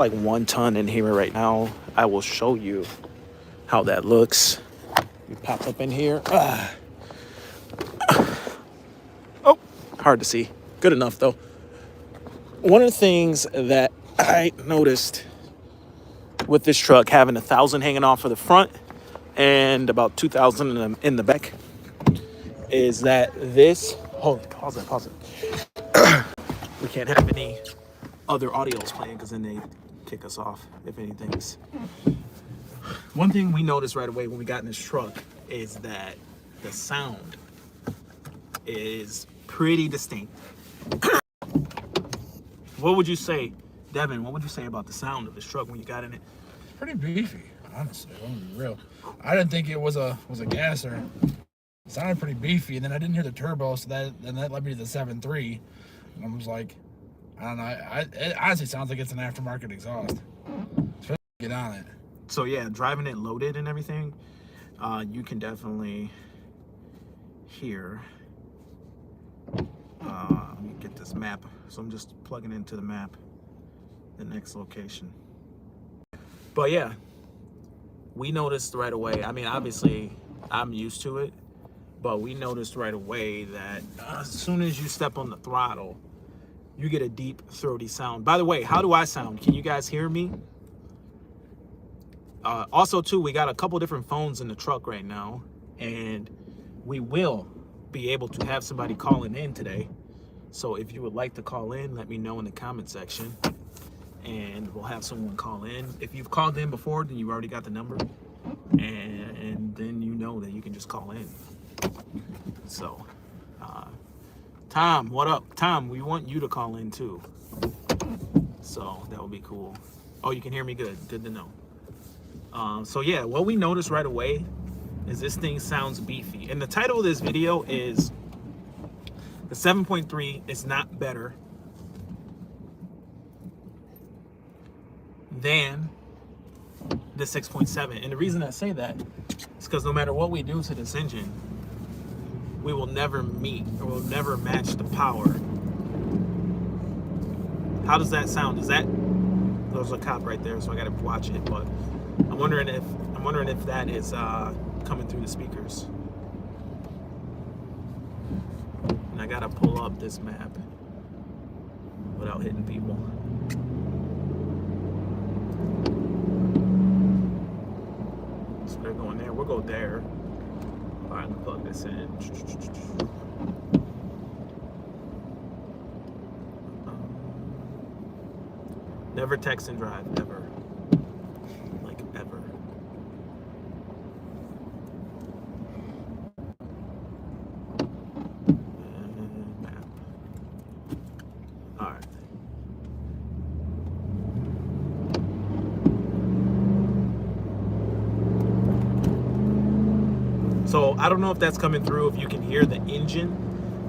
like 1 ton in here right now. I will show you how that looks. We pop up in here. Oh, hard to see. Good enough though. One of the things that I noticed with this truck having 1,000 hanging off of the front and about 2,000 in the back is that this, hold it, pause it. We can't have any other audios playing because then they kick us off if anything's. One thing we noticed right away when we got in this truck is that the sound is pretty distinct. What would you say, Devin, what would you say about the sound of this truck when you got in it? Pretty beefy, honestly. I'm gonna be real. I didn't think it was a gasser. It sounded pretty beefy, and then I didn't hear the turbo, so that led me to the 7.3. And I was like, I don't know. It honestly sounds like it's an aftermarket exhaust. Especially get on it. So yeah, driving it loaded and everything, you can definitely hear. Let me get this map. So I'm just plugging into the map the next location. But yeah, we noticed right away. I mean, obviously, I'm used to it, but we noticed right away that as soon as you step on the throttle, you get a deep, throaty sound. By the way, how do I sound? Can you guys hear me? Also, too, we got a couple different phones in the truck right now, and we will be able to have somebody calling in today. So if you would like to call in, let me know in the comment section, and we'll have someone call in. If you've called in before, then you've already got the number, and then you know that you can just call in. So, Tom, what up? Tom, we want you to call in too. So that would be cool. Oh, you can hear me good. Good to know. So yeah, what we noticed right away is this thing sounds beefy. And the title of this video is the 7.3 is not better than the 6.7. And the reason I say that is because no matter what we do to this engine, we will never meet or we'll never match the power. How does that sound? Is that, there's a cop right there, so I gotta watch it, but I'm wondering if that is coming through the speakers. And I gotta pull up this map without hitting people. So they're going there. We'll go there. All right, let me plug this in. Never text and drive, ever. Like, ever. And map. All right. So I don't know if that's coming through, if you can hear the engine,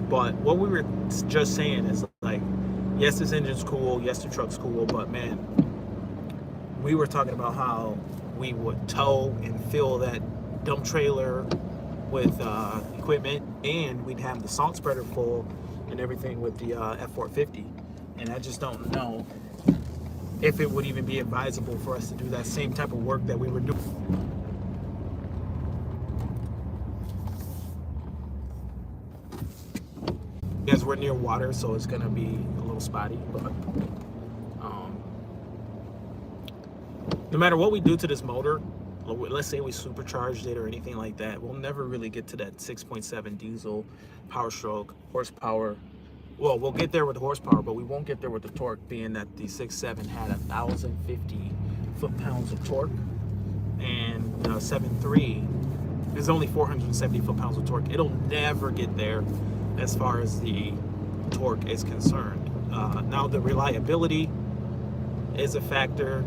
but what we were just saying is like, yes, this engine's cool, yes, the truck's cool, but man, we were talking about how we would tow and fill that dump trailer with equipment, and we'd have the salt spreader full and everything with the F450. And I just don't know if it would even be advisable for us to do that same type of work that we were doing. Because we're near water, so it's gonna be a little spotty, but no matter what we do to this motor, let's say we supercharged it or anything like that, we'll never really get to that 6.7 diesel power stroke horsepower. Well, we'll get there with the horsepower, but we won't get there with the torque, being that the 6.7 had 1,050 foot-pounds of torque, and the 7.3 is only 470 foot-pounds of torque. It'll never get there as far as the torque is concerned. Now the reliability is a factor.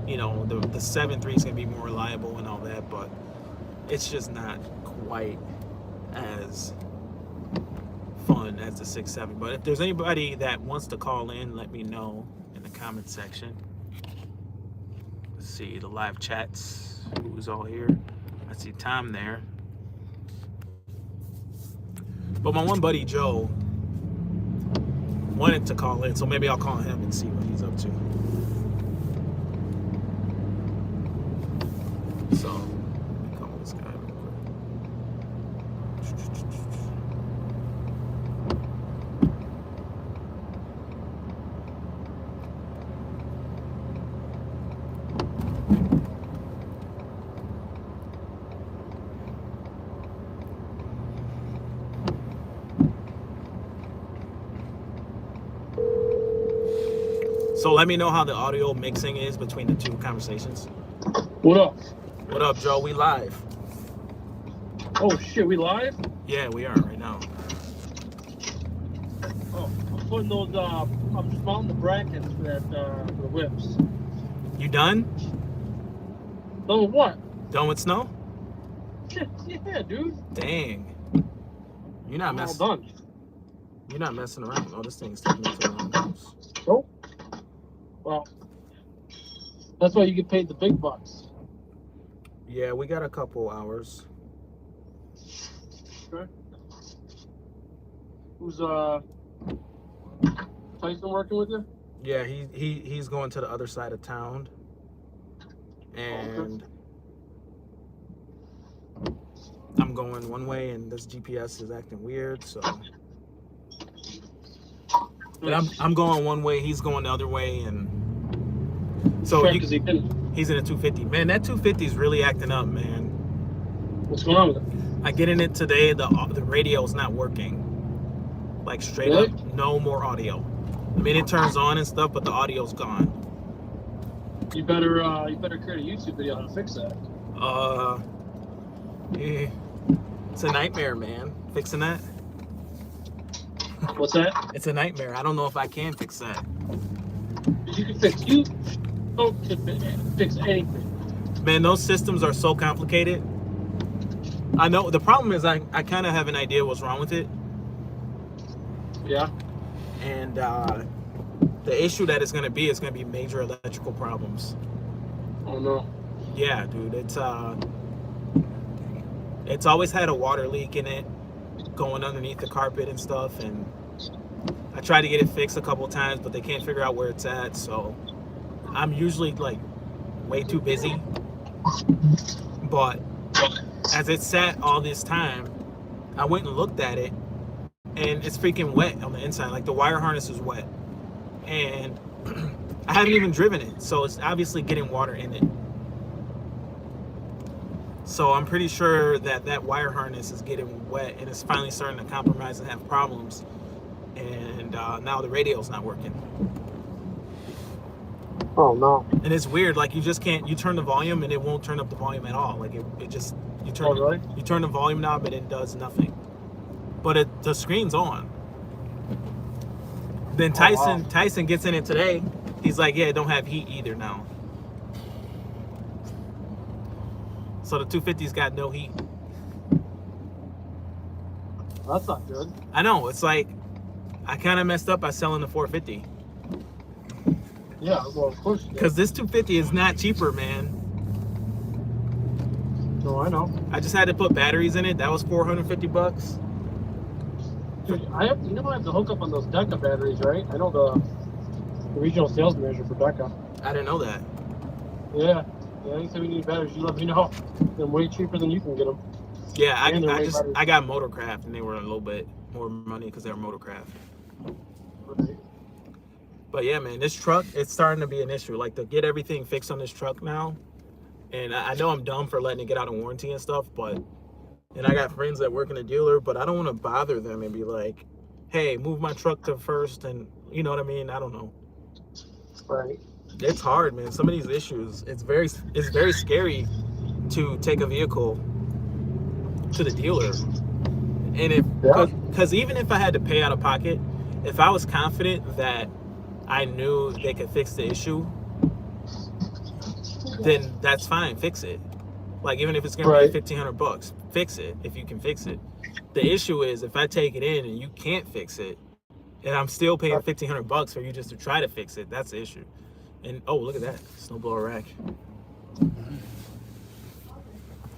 You know, the 7.3 is gonna be more reliable and all that, but it's just not quite as fun as the 6.7. But if there's anybody that wants to call in, let me know in the comment section. Let's see the live chats, who's all here. I see Tom there. But my one buddy, Joe, wanted to call in, so maybe I'll call him and see what he's up to. So, let me call this guy real quick. So let me know how the audio mixing is between the two conversations. What up? What up, Joe? We live. Oh shit, we live? Yeah, we are right now. Oh, I'm putting those. I'm just mounting the brackets for that for the whips. You done? Oh, what? Done with snow? Shit, yeah, dude. Dang. You're not I'm all messing. done. You're not messing around. Oh, this thing's taking me to the wrong house. Nope. Well, that's why you get paid the big bucks. Yeah, we got a couple hours. Okay. Who's Tyson working with you? Yeah, he's going to the other side of town, and I'm going one way, and this GPS is acting weird. So, but I'm going one way, he's going the other way, and so he's in a 250. Man, that 250 is really acting up, man. What's going on with it? I get in it today. The radio's not working. Like straight up, no more audio. I mean, it turns on and stuff, but the audio's gone. You better create a YouTube video on how to fix that. Yeah. It's a nightmare, man. Fixing that. What's that? It's a nightmare. I don't know if I can fix that. You can fix. You don't fix anything. Man, those systems are so complicated. I know the problem is I kind of have an idea what's wrong with it. Yeah. And the issue that it's gonna be is gonna be major electrical problems. Oh no. Yeah, dude. It's always had a water leak in it, going underneath the carpet and stuff. And I tried to get it fixed a couple times, but they can't figure out where it's at. So I'm usually like way too busy. But as it sat all this time, I went and looked at it, and it's freaking wet on the inside. Like the wire harness is wet, and I haven't even driven it, so it's obviously getting water in it. So I'm pretty sure that wire harness is getting wet, and it's finally starting to compromise and have problems. And now the radio's not working. Oh no. And it's weird, like you just can't. You turn the volume, and it won't turn up the volume at all. Like it just you turn you turn the volume knob, and it does nothing. But the screen's on. Then Tyson gets in it today. He's like, yeah, it don't have heat either now. So the 250's got no heat. That's not good. I know. It's like I kind of messed up by selling the 450. Yeah, well, of course. Because this 250 is not cheaper, man. No, I know. I just had to put batteries in it. That was $450. Dude, I have to hook up on those Deca batteries, right? I know the regional sales manager for Deca. I didn't know that. Yeah. Anytime you need batteries, you let me know. They're way cheaper than you can get them. Yeah, I got Motorcraft, and they were a little bit more money because they were Motorcraft. Right. But yeah, man, this truck, it's starting to be an issue. Like to get everything fixed on this truck now. And I know I'm dumb for letting it get out of warranty and stuff, and I got friends that work in a dealer, but I don't want to bother them and be like, hey, move my truck to first, and you know what I mean? I don't know. Right. It's hard, man. Some of these issues, it's very scary to take a vehicle to the dealer. And because even if I had to pay out of pocket, if I was confident that I knew they could fix the issue, then that's fine, fix it. Like even if it's gonna be $1,500, fix it if you can fix it. The issue is if I take it in and you can't fix it, and I'm still paying $1,500 for you just to try to fix it, that's the issue. And oh, look at that snowblower rack.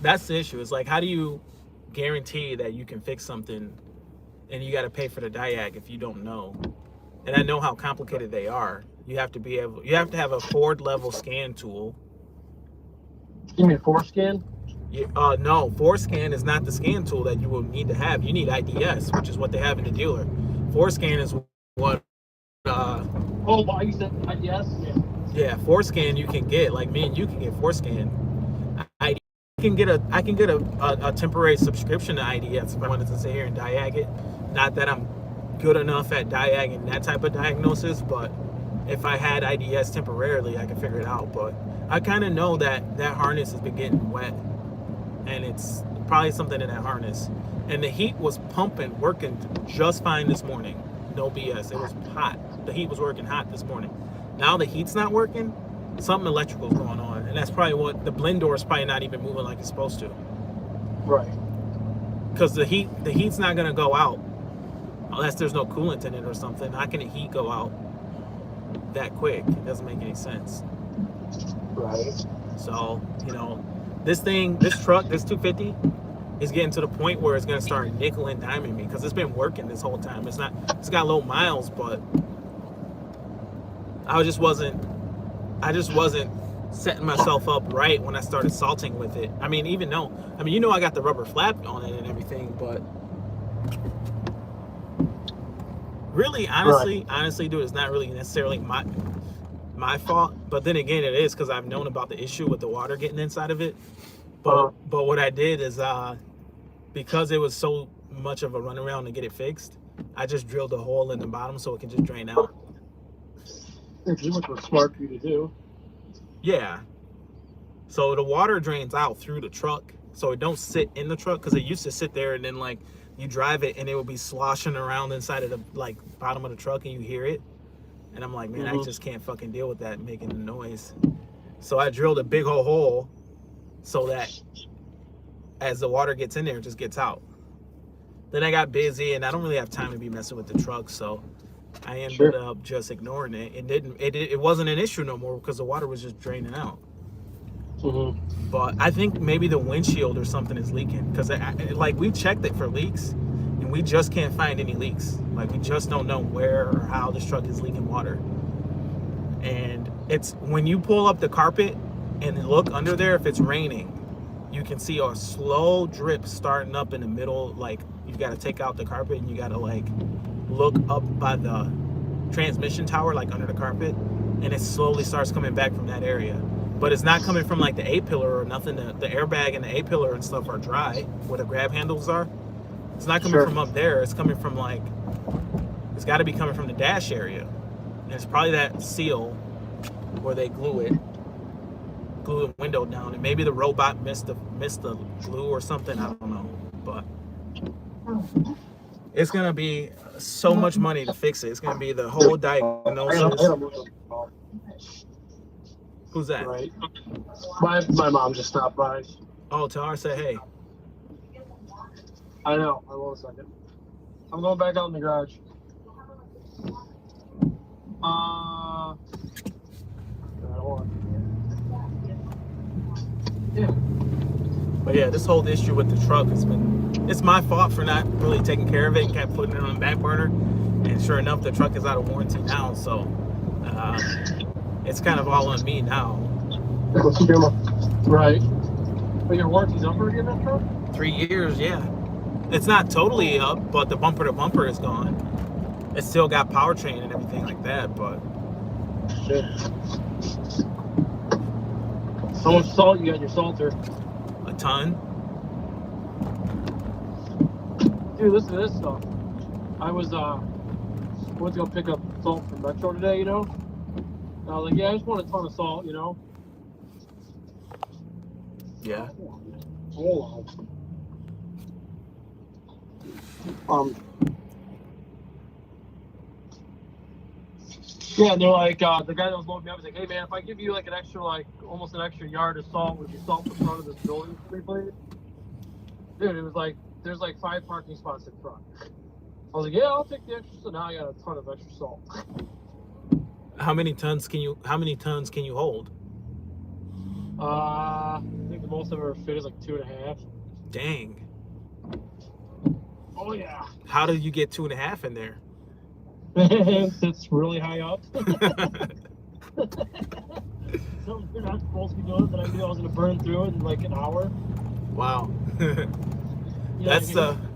That's the issue. It's like, how do you guarantee that you can fix something and you got to pay for the diag if you don't know? And I know how complicated they are. You have to have a Ford level scan tool. You mean forescan? No, forescan is not the scan tool that you will need to have. You need IDS, which is what they have in the dealer. Forescan is what. Oh, but you said IDS? Yeah. Yeah, forescan you can get. Like me and you can get forescan. I can get a temporary subscription to IDS if I wanted to sit here and diag it. Not that I'm good enough at diagging that type of diagnosis, but if I had IDS temporarily, I could figure it out. But I kind of know that that harness has been getting wet, and it's probably something in that harness. And the heat was pumping, working just fine this morning. No BS. It was hot. The heat was working hot this morning. Now the heat's not working. Something electrical is going on, and that's probably what the blend door is probably not even moving like it's supposed to. Right. Because the heat's not gonna go out unless there's no coolant in it or something. How can the heat go out that quick? It doesn't make any sense. Right. So, this truck, this 250, is getting to the point where it's gonna start nickel and diming me because it's been working this whole time. It's got low miles, but I just wasn't setting myself up right when I started salting with it. I mean, I got the rubber flap on it and everything, but really, honestly, dude, it's not really necessarily my fault. But then again, it is because I've known about the issue with the water getting inside of it. But what I did is because it was so much of a runaround to get it fixed, I just drilled a hole in the bottom so it can just drain out. Which was smart for you to do. Yeah. So the water drains out through the truck, so it don't sit in the truck, because it used to sit there and then like you drive it and it would be sloshing around inside of the bottom of the truck and you hear it. And I'm like, man, I just can't fucking deal with that making the noise. So I drilled a big old hole so that as the water gets in there, it just gets out. Then I got busy and I don't really have time to be messing with the truck, so I ended up just ignoring it. It wasn't an issue no more because the water was just draining out. But I think maybe the windshield or something is leaking, because we checked it for leaks and we just can't find any leaks. Like, we just don't know where or how this truck is leaking water. And it's when you pull up the carpet and look under there, if it's raining, you can see a slow drip starting up in the middle. Like, you got to take out the carpet and you got to look up by the transmission tower, like under the carpet, and it slowly starts coming back from that area. But it's not coming from the A-pillar or nothing. The airbag and the A-pillar and stuff are dry where the grab handles are. It's not coming from up there. It's coming from it's got to be coming from the dash area. And it's probably that seal where they glue the window down, and maybe the robot missed the glue or something. I don't know, but it's gonna be so much money to fix it. It's gonna be the whole diagnosis. Who's that? Right. My mom just stopped by. Oh, tell her, say hey. I know. I will in a second. I'm going back out in the garage. Hold on. Yeah. But yeah, this whole issue with the truck it's my fault for not really taking care of it and kept putting it on the back burner. And sure enough, the truck is out of warranty now, so it's kind of all on me now. Right. But your warranty's up again, that truck? 3 years, yeah. It's not totally up, but the bumper to bumper is gone. It's still got powertrain and everything like that, but shit. How much salt you got in your salter? A ton. Dude, listen to this stuff. I was went to go pick up salt from Metro today, And I was like, yeah, I just want a ton of salt, Yeah. Hold on. Yeah, and they're like, the guy that was loading me up was like, hey man, if I give you an extra, almost an extra yard of salt, would you salt the front of this building for me, please? Dude, it was there's 5 parking spots in front. I was like, yeah, I'll take the extra. So now I got a ton of extra salt. How many tons can you hold? I think the most I've ever fit is 2.5. Dang. Oh yeah. How did you get 2.5 in there? It's really high up. something you're not supposed to be doing that I knew I was gonna burn through it in like an hour. Wow. You know That's what I mean?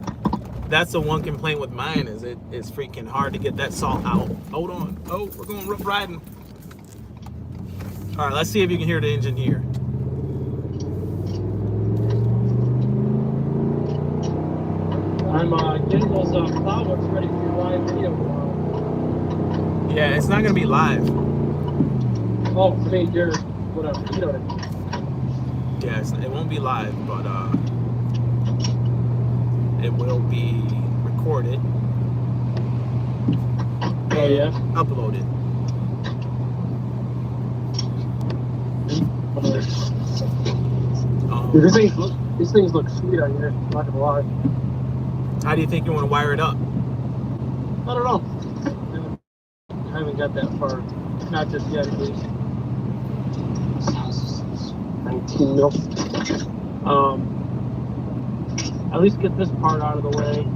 that's the one complaint with mine is it's freaking hard to get that salt out. Hold on. Oh, we're going rough riding. All right, let's see if you can hear the engine here. I'm getting those CloudWorks ready for your live video tomorrow. Yeah, it's not gonna be live. Oh, I mean, you're whatever. You know what I mean. Yeah, it won't be live, but it will be recorded. Oh yeah. Uploaded. Dude, these things look sweet on here. I'm not gonna lie. How do you think you want to wire it up? I don't know. I haven't got that far. Not just yet, at least. 19 mil. At least get this part out of the way.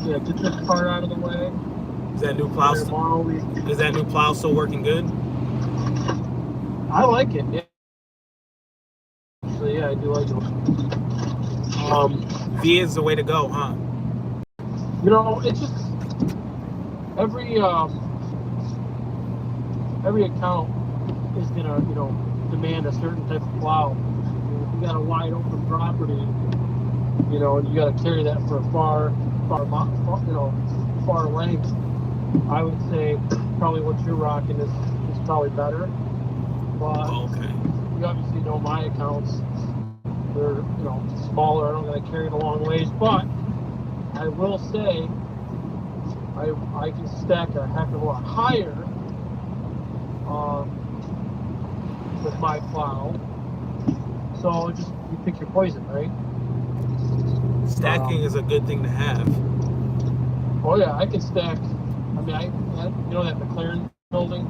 Yeah, get this part out of the way. Is that new plow? Is that new plow still working good? I like it. Yeah. Actually, yeah, I do like it. V is the way to go, huh? You know, it's just every account is gonna, demand a certain type of plow. If you got a wide open property, and you got to carry that for a far length. I would say probably what you're rocking is probably better. But okay. You obviously know my accounts. They're smaller. I don't gotta carry it a long ways, but I will say I can stack a heck of a lot higher with my plow. So just you pick your poison, right? Stacking is a good thing to have. Oh yeah, I can stack. I mean, that McLaren building.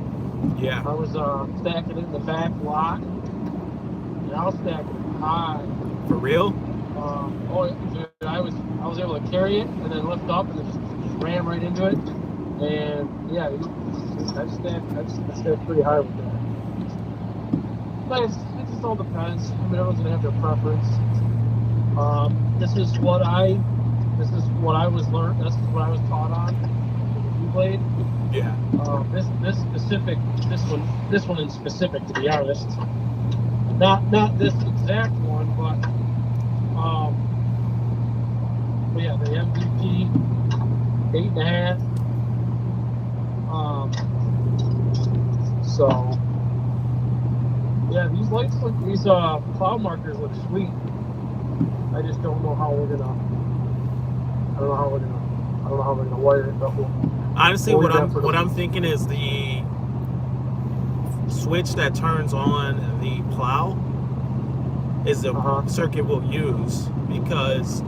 Yeah. I was stacking it in the back lot, and I was stacking it high. For real? Dude, I was able to carry it and then lift up and then just ram right into it. And yeah, I stacked pretty high with that. But it just all depends. I mean, everyone's gonna have their preference. This is what I was learned. This is what I was taught on with the U-blade. Yeah. This one in specific, to be honest. Not this exact one, but yeah, the MVP 8.5. So yeah, these cloud markers look sweet. I just don't know how we're gonna. I don't know how we're gonna wire it, but honestly, what I'm thinking is the switch that turns on the plow is the circuit we'll use, because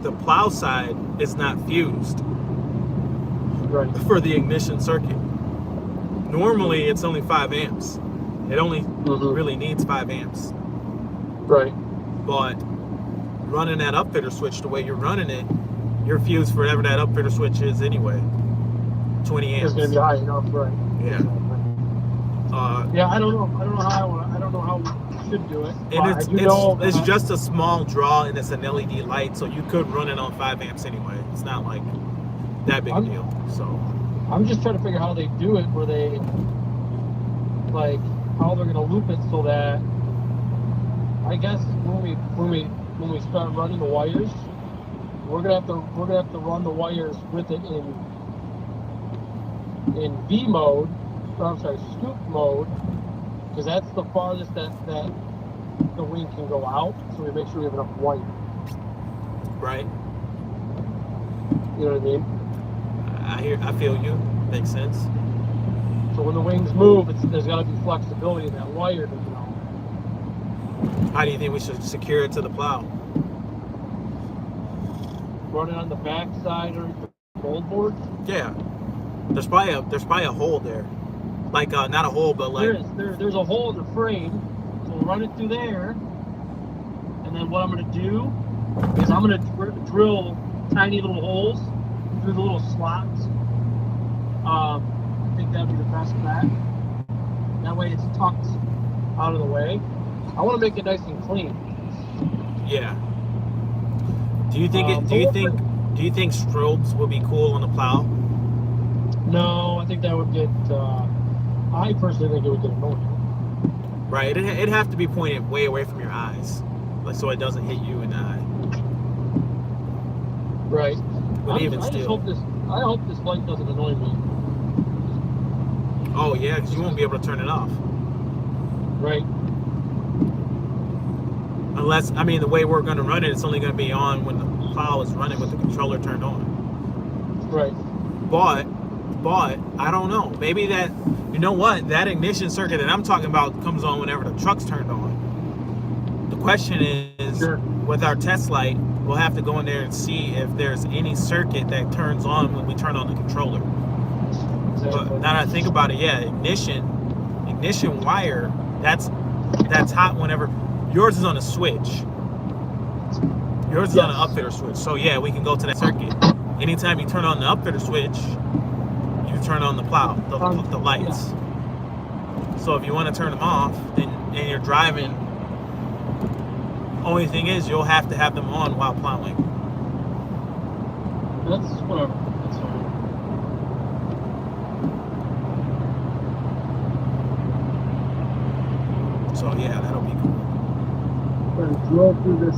the plow side is not fused for the ignition circuit. Normally it's only 5 amps. It only really needs 5 amps. Right. But running that upfitter switch the way you're running it, you're fused for whatever that upfitter switch is anyway. 20 amps. It's gonna be high enough, right? Yeah. Yeah, I don't know how we should do it. And it's just a small draw, and it's an LED light, so you could run it on 5 amps anyway. It's not like that big a deal. So I'm just trying to figure how they do it, where they how they're gonna loop it so that I guess when we start running the wires, we're gonna have to run the wires with it in V mode. I'm sorry, scoop mode, because that's the farthest that the wing can go out. So we make sure we have enough wire. Right. You know what I mean? I feel you. Makes sense. So when the wings move, there's got to be flexibility in that wire. How do you think we should secure it to the plow? Run it on the back side or the mold board? Yeah. There's probably a hole there. Like not a hole, but like there's a hole in the frame. So we'll run it through there. And then what I'm gonna do is I'm gonna drill tiny little holes through the little slots. I think that'd be the best bet. That way it's tucked out of the way. I want to make it nice and clean. Yeah. Do you think So we'll put- do you think strobes would be cool on the plow? No, I think that would get. I personally think it would get annoying. Right. It'd have to be pointed way away from your eyes, like so it doesn't hit you in the eye. Right. But I even just still. hope this light doesn't annoy me. Oh yeah, because you won't be able to turn it off. Right. Unless, I mean, the way we're going to run it, it's only going to be on when the plow is running with the controller turned on. Right. But I don't know. Maybe that, you know what? That ignition circuit that I'm talking about comes on whenever the truck's turned on. The question is, Sure. with our test light, we'll have to go in there and see if there's any circuit that turns on when we turn on the controller. But now that I think about it, yeah, ignition wire, that's hot whenever. Yours is on a switch. Yours is on an upfitter switch. So yeah, we can go to that circuit. Anytime you turn on the upfitter switch, you turn on the plow, the lights. Yeah. So if you want to turn them off and you're driving, only thing is you'll have to have them on while plowing. That's whatever. That's fine. So yeah, that'll be cool. We're gonna drill through this.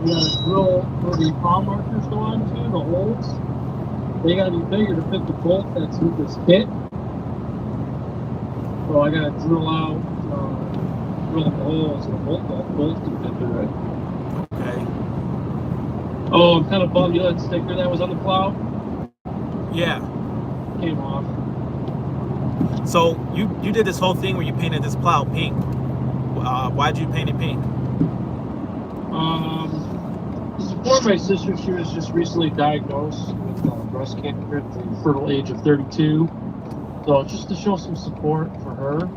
We gotta drill where the plow markers go onto the holes. They gotta be bigger to fit the bolt that's with this kit. So I gotta drill the holes and the bolt can fit through it. Okay. Oh, I'm kind of bummed. You know that sticker that was on the plow Yeah. came off. So you did this whole thing where you painted this plow pink. Why'd you paint it pink? To support my sister, she was just recently diagnosed with breast cancer at the fertile age of 32. So just to show some support for her,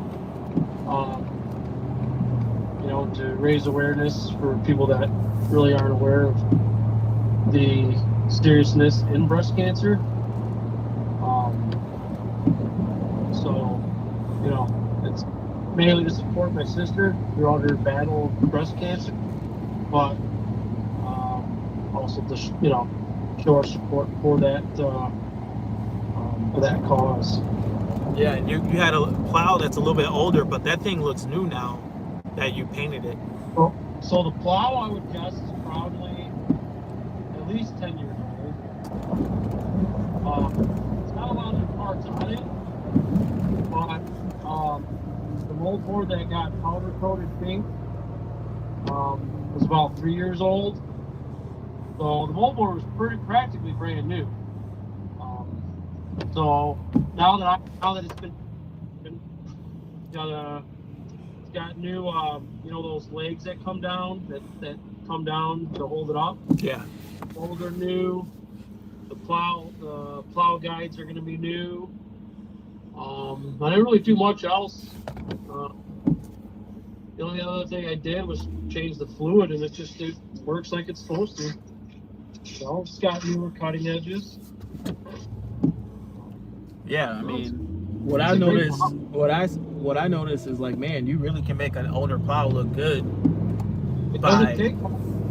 you know, to raise awareness for people that really aren't aware of the seriousness in breast cancer. So, you know, it's mainly to support my sister throughout her battle of breast cancer, but also to you know, show our support for that cause. Yeah, and you had a plow that's a little bit older, but that thing looks new now that you painted it. So the plow, I would guess, is probably at least 10 years old. It's got a lot of parts on it, but the moldboard that got powder coated pink was about 3 years old. So the moldboard was practically brand new. So now that it's been it's got new you know, those legs that come down that come down to hold it up. Yeah. Those are new. The plow guides are going to be new. I didn't really do much else. The only other thing I did was change the fluid, and it works like it's supposed to. So it's got newer cutting edges. Yeah, I mean, what I noticed is like, man, you really can make an older plow look good. It doesn't take.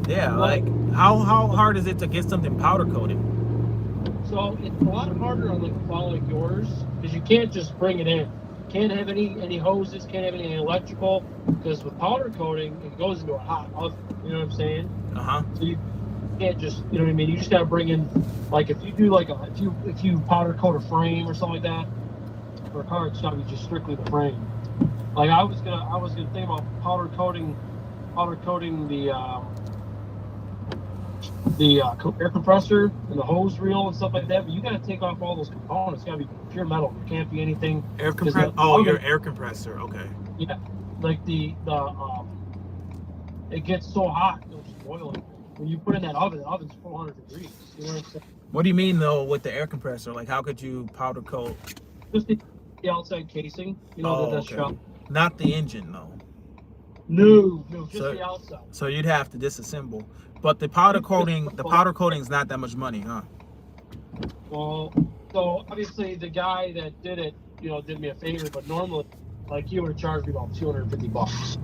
Yeah, like how hard is it to get something powder coated? So it's a lot harder on like a plow like yours because you can't just bring it in. Can't have any hoses. Can't have any electrical because with powder coating it goes into a hot oven. You know what I'm saying? So you can't just, you know what I mean? You just gotta bring in, like if you do like if you powder coat a frame or something like that for a car, it's gotta be just strictly the frame. Like I was gonna think about powder coating the air compressor and the hose reel and stuff like that, but you got to take off all those components. It's got to be pure metal. It can't be anything. Air compressor. Oh, your air compressor. Okay. Yeah, like the it gets so hot, it'll just boil it. When you put in that oven, the oven's 400 degrees. You know what I'm saying? What do you mean though with the air compressor? Like, how could you powder coat? Just the outside casing. You know, okay. Not the engine though. No, just So- the outside. So you'd have to disassemble. But the powder coating is not that much money, huh? Well, so obviously the guy that did it, did me a favor, but normally, like, he would have charged me about $250.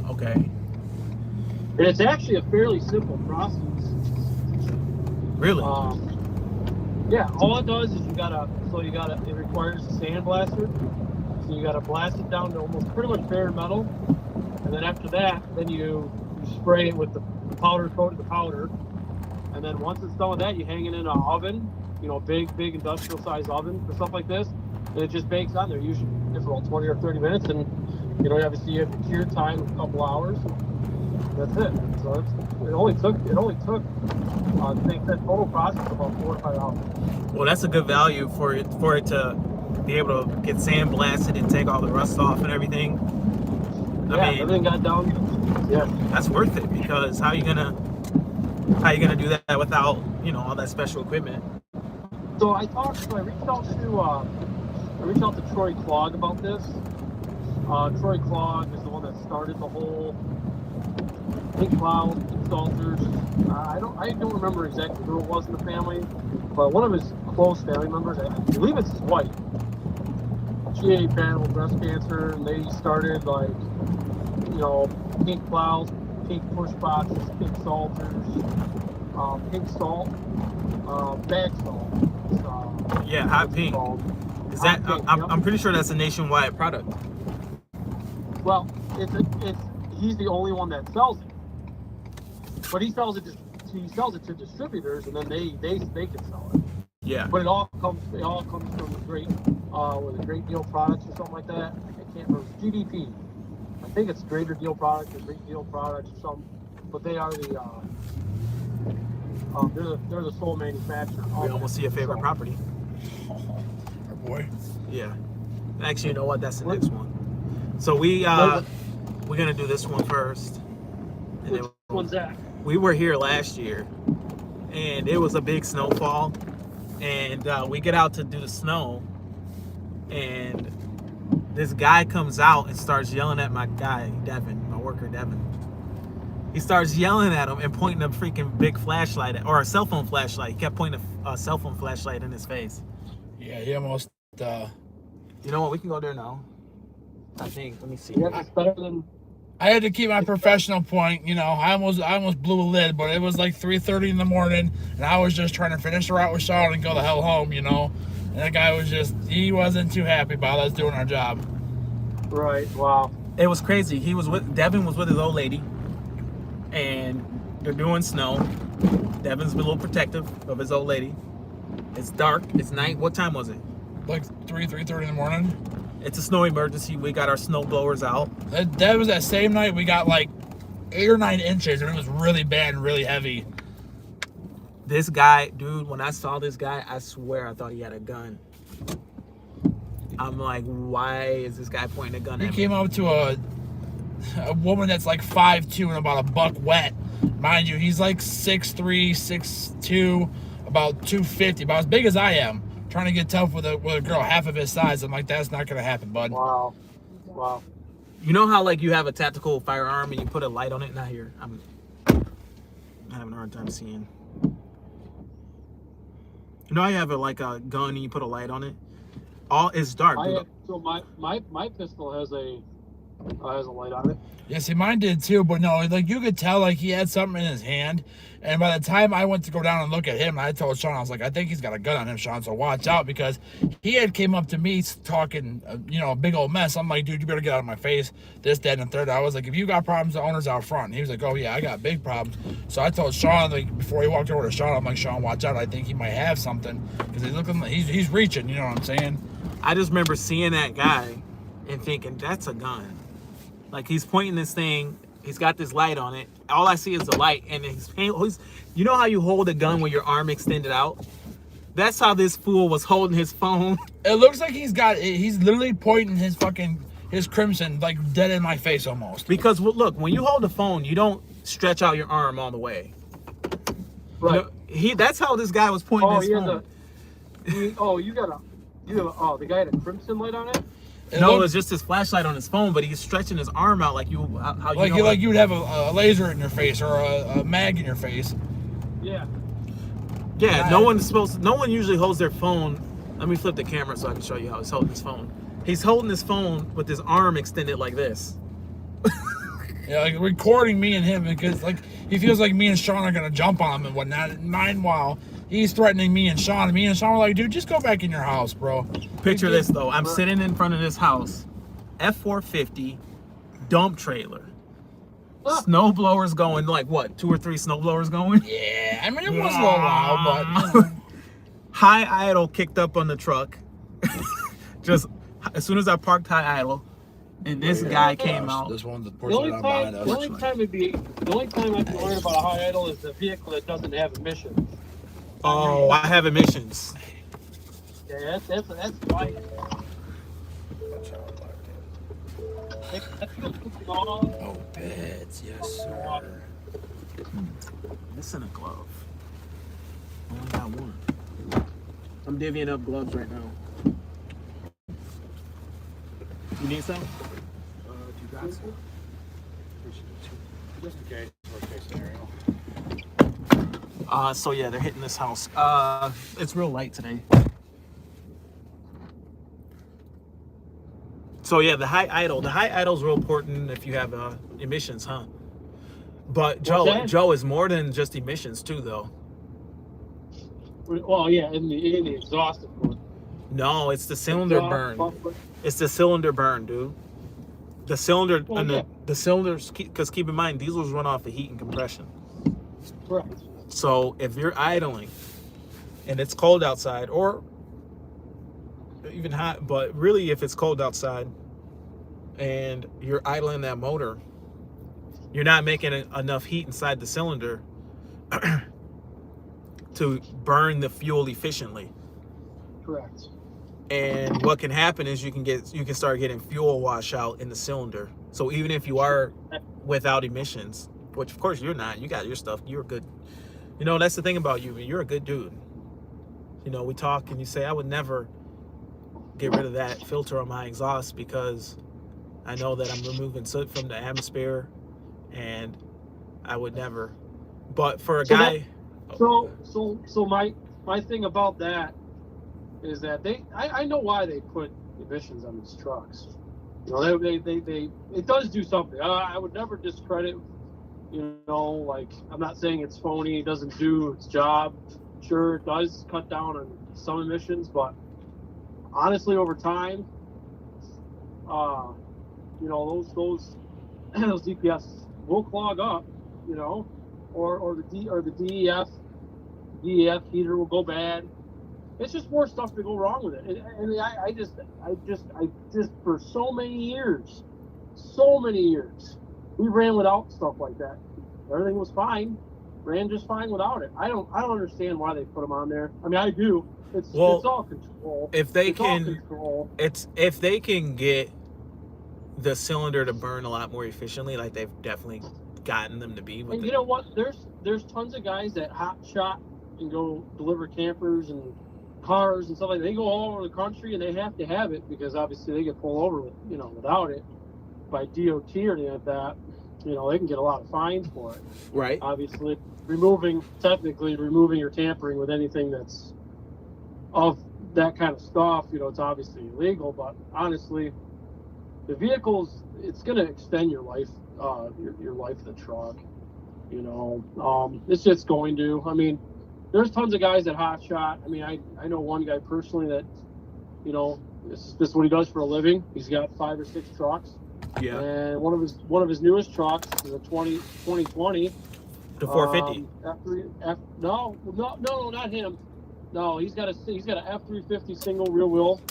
Okay. And it's actually a fairly simple process. Really? Yeah, all it does is it requires a sandblaster. So you gotta blast it down to almost pretty much bare metal. And then after that, then you spray it with the powder coat of the powder. And then once it's done with that, you hang it in an oven, big industrial size oven for stuff like this. And it just bakes on there, usually for about 20 or 30 minutes. And, obviously you have your cure time of a couple hours. That's it. So it only took, I think that total process about 4 to 5 hours. Well, that's a good value for it to be able to get sandblasted and take all the rust off and everything. I mean, everything got down. Yeah. That's worth it, because how you gonna do that without all that special equipment? So I reached out to Troy Clogg about this. Troy Clogg is the one that started the whole Pink Cloud Salters. I don't remember exactly who it was in the family, but one of his close family members, I believe it's his wife. She had battled breast cancer, and they started Pink Clouds, Pink Push Boxes, Pink Salters, Pink Salt, Bag Salt. Yeah, hot pink. Is that? I'm pretty sure that's a nationwide product. Well, he's the only one that sells it, but he sells it to distributors, and then they can sell it. Yeah. But it all comes from the great deal products or something like that. I can't remember. GDP. I think it's Greater Deal Products or Great Deal Products or something. But they are they're the sole manufacturer. We almost see a favorite property. Our boy. Yeah. Actually, you know what? That's the next one. So we're gonna do this one first. And Which one's that? We were here last year, and it was a big snowfall, and we get out to do the snow, and this guy comes out and starts yelling at my guy Devin, my worker Devin. He starts yelling at him and pointing a freaking big flashlight or a cell phone flashlight. He kept pointing a cell phone flashlight in his face. Yeah, he almost. You know what? We can go there now. I think. Let me see. Yeah, it's better than. I had to keep my professional point. I almost blew a lid, but it was like 3:30 in the morning, and I was just trying to finish the route with Sean and go the hell home. And that guy he wasn't too happy about us doing our job. Right. Wow. It was crazy. Devin was with his old lady, and they're doing snow. Devin's a little protective of his old lady. It's dark. It's night. What time was it? Like 3:30 in the morning. It's a snow emergency. We got our snow blowers out. That was that same night we got like 8 or 9 inches, and it was really bad and really heavy. This guy, dude, when I saw this guy, I swear I thought he had a gun. I'm like, why is this guy pointing a gun at me? He came up to a woman that's like 5'2" and about a buck wet. Mind you, he's like 6'3", 6'2", about 250, about as big as I am. Trying to get tough with a girl half of his size. I'm like, that's not gonna happen, bud. Wow. You know how like you have a tactical firearm and you put a light on it? Not here. I'm having a hard time seeing. You know how you have a gun and you put a light on it? It's dark. So my pistol has a light on it. Yeah, see, mine did too, but no, you could tell he had something in his hand. And by the time I went to go down and look at him, I told Sean, I was like, I think he's got a gun on him, Sean, so watch out, because he had came up to me talking, a big old mess. I'm like, dude, you better get out of my face, this, that, and the third. I was like, if you got problems, the owner's out front. And he was like, oh yeah, I got big problems. So I told Sean, before he walked over to Sean, I'm like, Sean, watch out, I think he might have something, because he's looking, he's reaching, you know what I'm saying? I just remember seeing that guy and thinking, that's a gun. He's pointing this thing, he's got this light on it. All I see is the light, and he's you know how you hold a gun with your arm extended out? That's how this fool was holding his phone. It looks like he's literally pointing his crimson, dead in my face almost. Because look, when you hold the phone, you don't stretch out your arm all the way. Right. That's how this guy was pointing his phone. The guy had a crimson light on it? No, it's just his flashlight on his phone, but he's stretching his arm out like how like you know, you would have a laser in your face or a mag in your face. Yeah. Yeah, no one usually holds their phone. Let me flip the camera so I can show you how he's holding his phone. He's holding his phone with his arm extended like this. Yeah, like recording me and him because like he feels like me and Sean are gonna jump on him and whatnot. Meanwhile, he's threatening me and Sean. And me and Sean were like, dude, just go back in your house, bro. Picture this though. I'm sitting in front of this house, F450, dump trailer. Snow blowers going, like what, 2 or 3 snow blowers going? Yeah, I mean it was a little loud, but high idle kicked up on the truck. Just as soon as I parked high idle, and this guy came out. This one's the The only time I'd be worried about a high idle is the vehicle that doesn't have emissions. Oh, I have emissions. Yeah, that's why. Oh, beds, yes, sir. Missing a glove. Only got one. I'm divvying up gloves right now. You need some? You got some? Just in case, worst case scenario. So yeah, they're hitting this house. It's real light today. So yeah, the high idle's real important if you have emissions, huh? But Joe is more than just emissions too, though. Well, yeah, in the exhaust, of course. No, it's the cylinder burn. It's the cylinder burn, dude. The cylinder the cylinders, because keep in mind, diesels run off of heat and compression. Right. So if you're idling and it's cold outside, or even hot, but really if it's cold outside and you're idling that motor, you're not making enough heat inside the cylinder to burn the fuel efficiently. Correct. And what can happen is you can start getting fuel wash out in the cylinder. So even if you are without emissions, which of course you're not, you got your stuff, you're good. You know, that's the thing about you. You're a good dude. You know, we talk and you say, I would never get rid of that filter on my exhaust because I know that I'm removing soot from the atmosphere, and I would never. But for a guy... So my thing about that is that I know why they put emissions on these trucks. You know, they it does do something. I would never discredit, you know, like, I'm not saying it's phony, it doesn't do its job. Sure, it does cut down on some emissions, but honestly, over time, you know, those DPS will clog up, you know, or the DEF heater will go bad. It's just more stuff to go wrong with it. And I just for so many years, we ran without stuff like that. Everything was fine, ran just fine without it. I don't understand why they put them on there. I mean, I do. It's all control. If they can get the cylinder to burn a lot more efficiently, like they've definitely gotten them to be. And you know what? There's tons of guys that hot shot and go deliver campers and cars and stuff like that. They go all over the country and they have to have it because obviously they get pulled over, you know, without it by DOT or anything like that. You know, they can get a lot of fines for it. Right. Obviously, technically removing or tampering with anything that's of that kind of stuff, you know, it's obviously illegal. But honestly, the vehicles, it's going to extend your life, your life of the truck. You know, it's just going to. I mean, there's tons of guys that hot shot. I mean, I know one guy personally that, you know, this is what he does for a living. He's got 5 or 6 trucks. Yeah. And one of his newest trucks is a 2020. The 450. No, not him. No, he's got a F350 single rear wheel,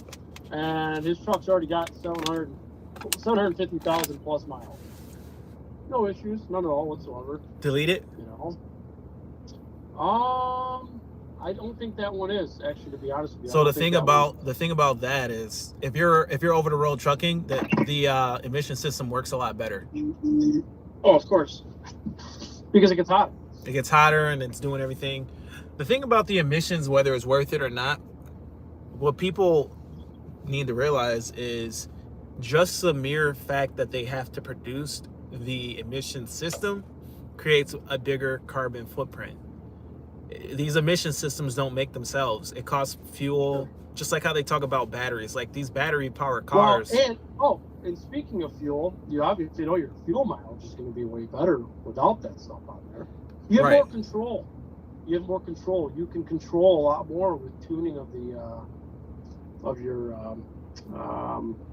and his truck's already got 750,000 plus miles. No issues, none at all whatsoever. Delete it. You know. I don't think that one is, actually, to be honest with you. So the thing about that is, if you're over the road trucking, the emission system works a lot better. Oh, of course, because it gets hot. It gets hotter and it's doing everything. The thing about the emissions, whether it's worth it or not, what people need to realize is just the mere fact that they have to produce the emission system creates a bigger carbon footprint. These emission systems don't make themselves. It costs fuel, just like how they talk about batteries. Like these battery powered cars. And speaking of fuel, you obviously know your fuel mileage is going to be way better without that stuff on there. You have more control. You can control a lot more with tuning of the of your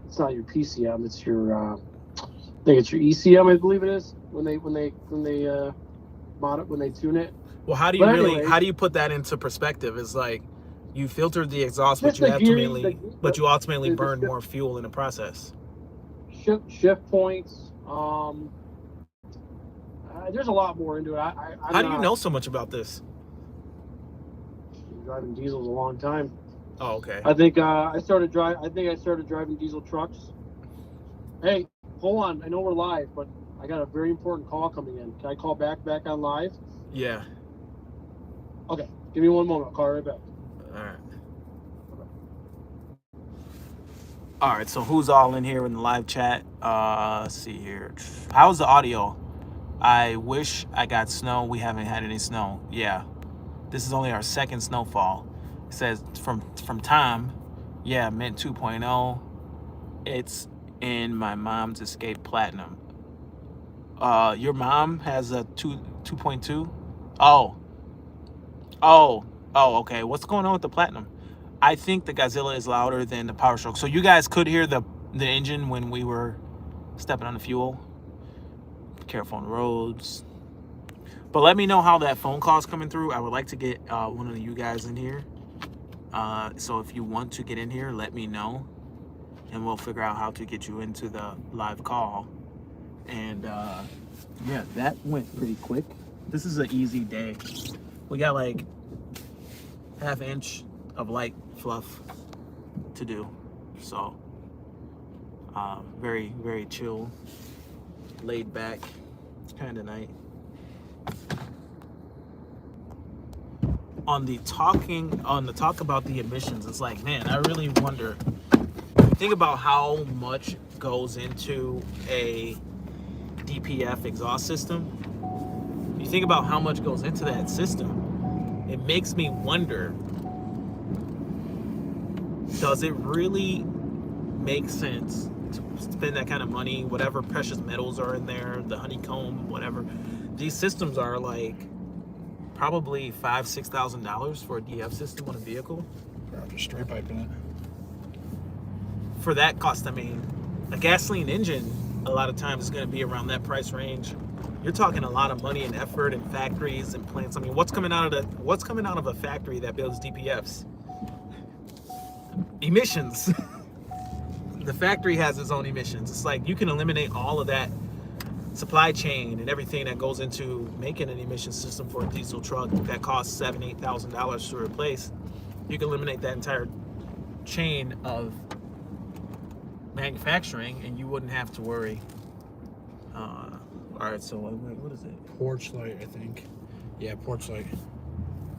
it's not your PCM, it's your I think it's your ECM, I believe it is, when they mod it, when they tune it. Well, how do you put that into perspective? It's like you filtered the exhaust, but you ultimately burn more fuel in the process. Shift points. There's a lot more into it. How do you know so much about this? Driving diesels a long time. Oh, okay. I think I started driving diesel trucks. Hey, hold on. I know we're live, but I got a very important call coming in. Can I call back on live? Yeah. Okay. Give me one moment. I'll call right back. All right. All right, so who's all in here in the live chat? Let's see here. How's the audio? I wish I got snow. We haven't had any snow. Yeah. This is only our second snowfall. It says from Tom. Yeah, Mint 2.0. It's in my mom's Escape Platinum. Your mom has a 2.2? Oh, okay. What's going on with the Platinum? I think the Godzilla is louder than the powerstroke. So you guys could hear the engine when we were stepping on the fuel. Be careful on the roads. But let me know how that phone call is coming through. I would like to get one of you guys in here. So if you want to get in here, let me know. And we'll figure out how to get you into the live call. And yeah, that went pretty quick. This is an easy day. We got like ½ inch of light fluff to do. So very, very chill, laid back kind of night. On the talk about the emissions, it's like, man, I really wonder, think about how much goes into a DPF exhaust system. You think about how much goes into that system, it makes me wonder, does it really make sense to spend that kind of money, whatever precious metals are in there, the honeycomb, whatever. These systems are like probably $5,000-$6,000 for a DF system on a vehicle. I'm just straight piping it. For that cost, I mean, a gasoline engine a lot of times is going to be around that price range. You're talking a lot of money and effort and factories and plants. I mean, what's coming out of a factory that builds DPFs? Emissions. The factory has its own emissions. It's like you can eliminate all of that supply chain and everything that goes into making an emission system for a diesel truck that costs $7,000-$8,000 to replace. You can eliminate that entire chain of manufacturing and you wouldn't have to worry. All right, so what is it? Porch light, I think. Yeah, porch light.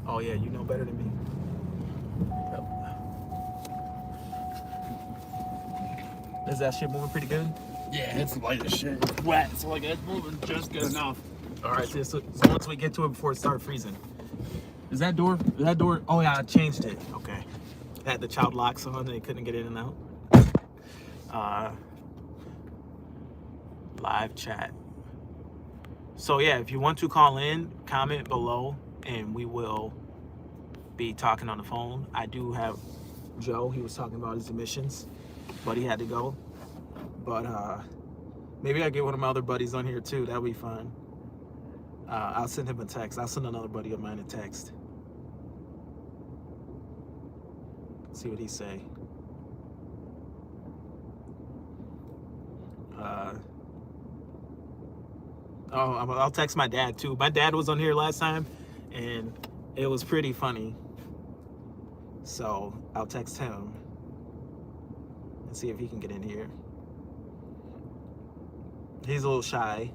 Oh yeah, you know better than me. Yep. Is that shit moving pretty good? Yeah, it's light as shit. It's wet, so like it's moving just good enough. All right, so once we get to it before it starts freezing. Is that door? Oh yeah, I changed it. Okay. I had the child locks on, they couldn't get in and out. Live chat. So yeah, if you want to call in, comment below, and we will be talking on the phone. I do have Joe. He was talking about his emissions, but he had to go. But maybe I'll get one of my other buddies on here too. That'll be fun. I'll send him a text. I'll send another buddy of mine a text. See what he say. I'll text my dad too. My dad was on here last time, and it was pretty funny. So I'll text him and see if he can get in here. He's a little shy.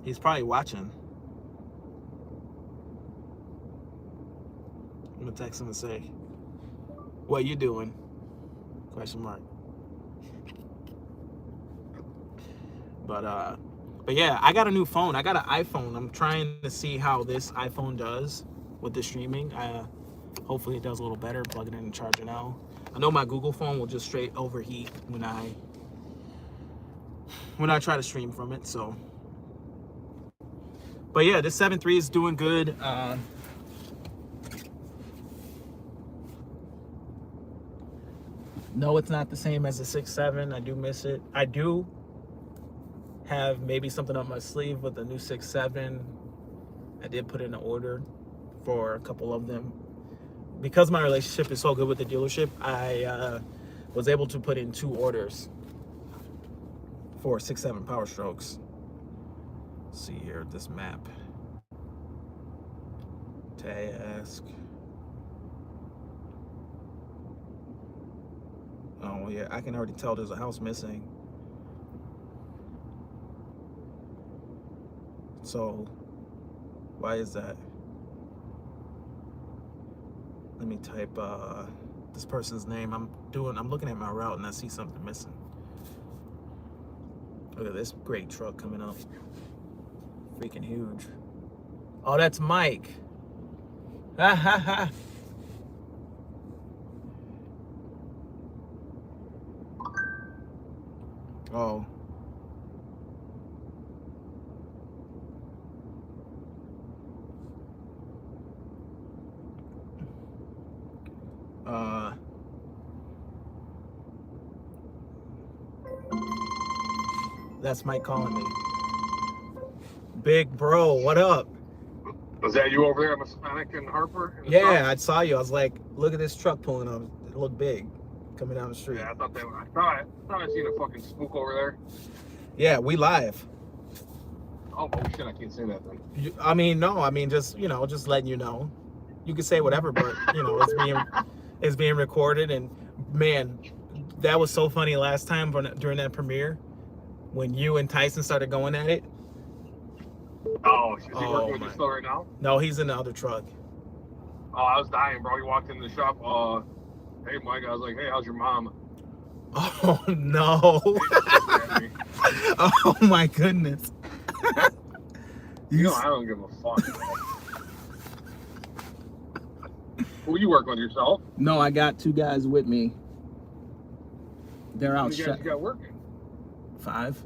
He's probably watching. I'm gonna text him and say, "What you doing?" Question mark. But yeah, I got a new phone. I got an iPhone. I'm trying to see how this iPhone does with the streaming. Hopefully it does a little better. Plug it in and charge it now. I know my Google phone will just straight overheat when I try to stream from it. So, but yeah, this 7.3 is doing good. No, it's not the same as the 6.7. I do miss it. I do have maybe something up my sleeve with the new 6.7. I did put in an order for a couple of them. Because my relationship is so good with the dealership, I was able to put in 2 orders for 6.7 Power Strokes. Let's see here, this map. Task. Oh yeah, I can already tell there's a house missing. So, why is that? Let me type this person's name. I'm looking at my route and I see something missing. Look at this great truck coming up. Freaking huge. Oh, that's Mike. Ha ha ha. Oh. That's Mike calling me. Big bro, what up? Was that you over there at Masonic and Harper? Yeah, I saw you. I was like, look at this truck pulling up. It looked big coming down the street. Yeah, I thought I seen a fucking spook over there. Yeah, we live. Oh shit, I can't say that then. I mean, no, I mean, just, just letting you know. You can say whatever, but, it's being recorded. And, man, that was so funny last time during that premiere when you and Tyson started going at it. Oh, is he working with you still right now? No, he's in the other truck. Oh, I was dying, bro. He walked in the shop. Hey, Mike. I was like, hey, how's your mom? Oh, no. Oh, my goodness. You know, I don't give a fuck. Who you working with, yourself? No, I got 2 guys with me. They're out. How many guys you got working? 5.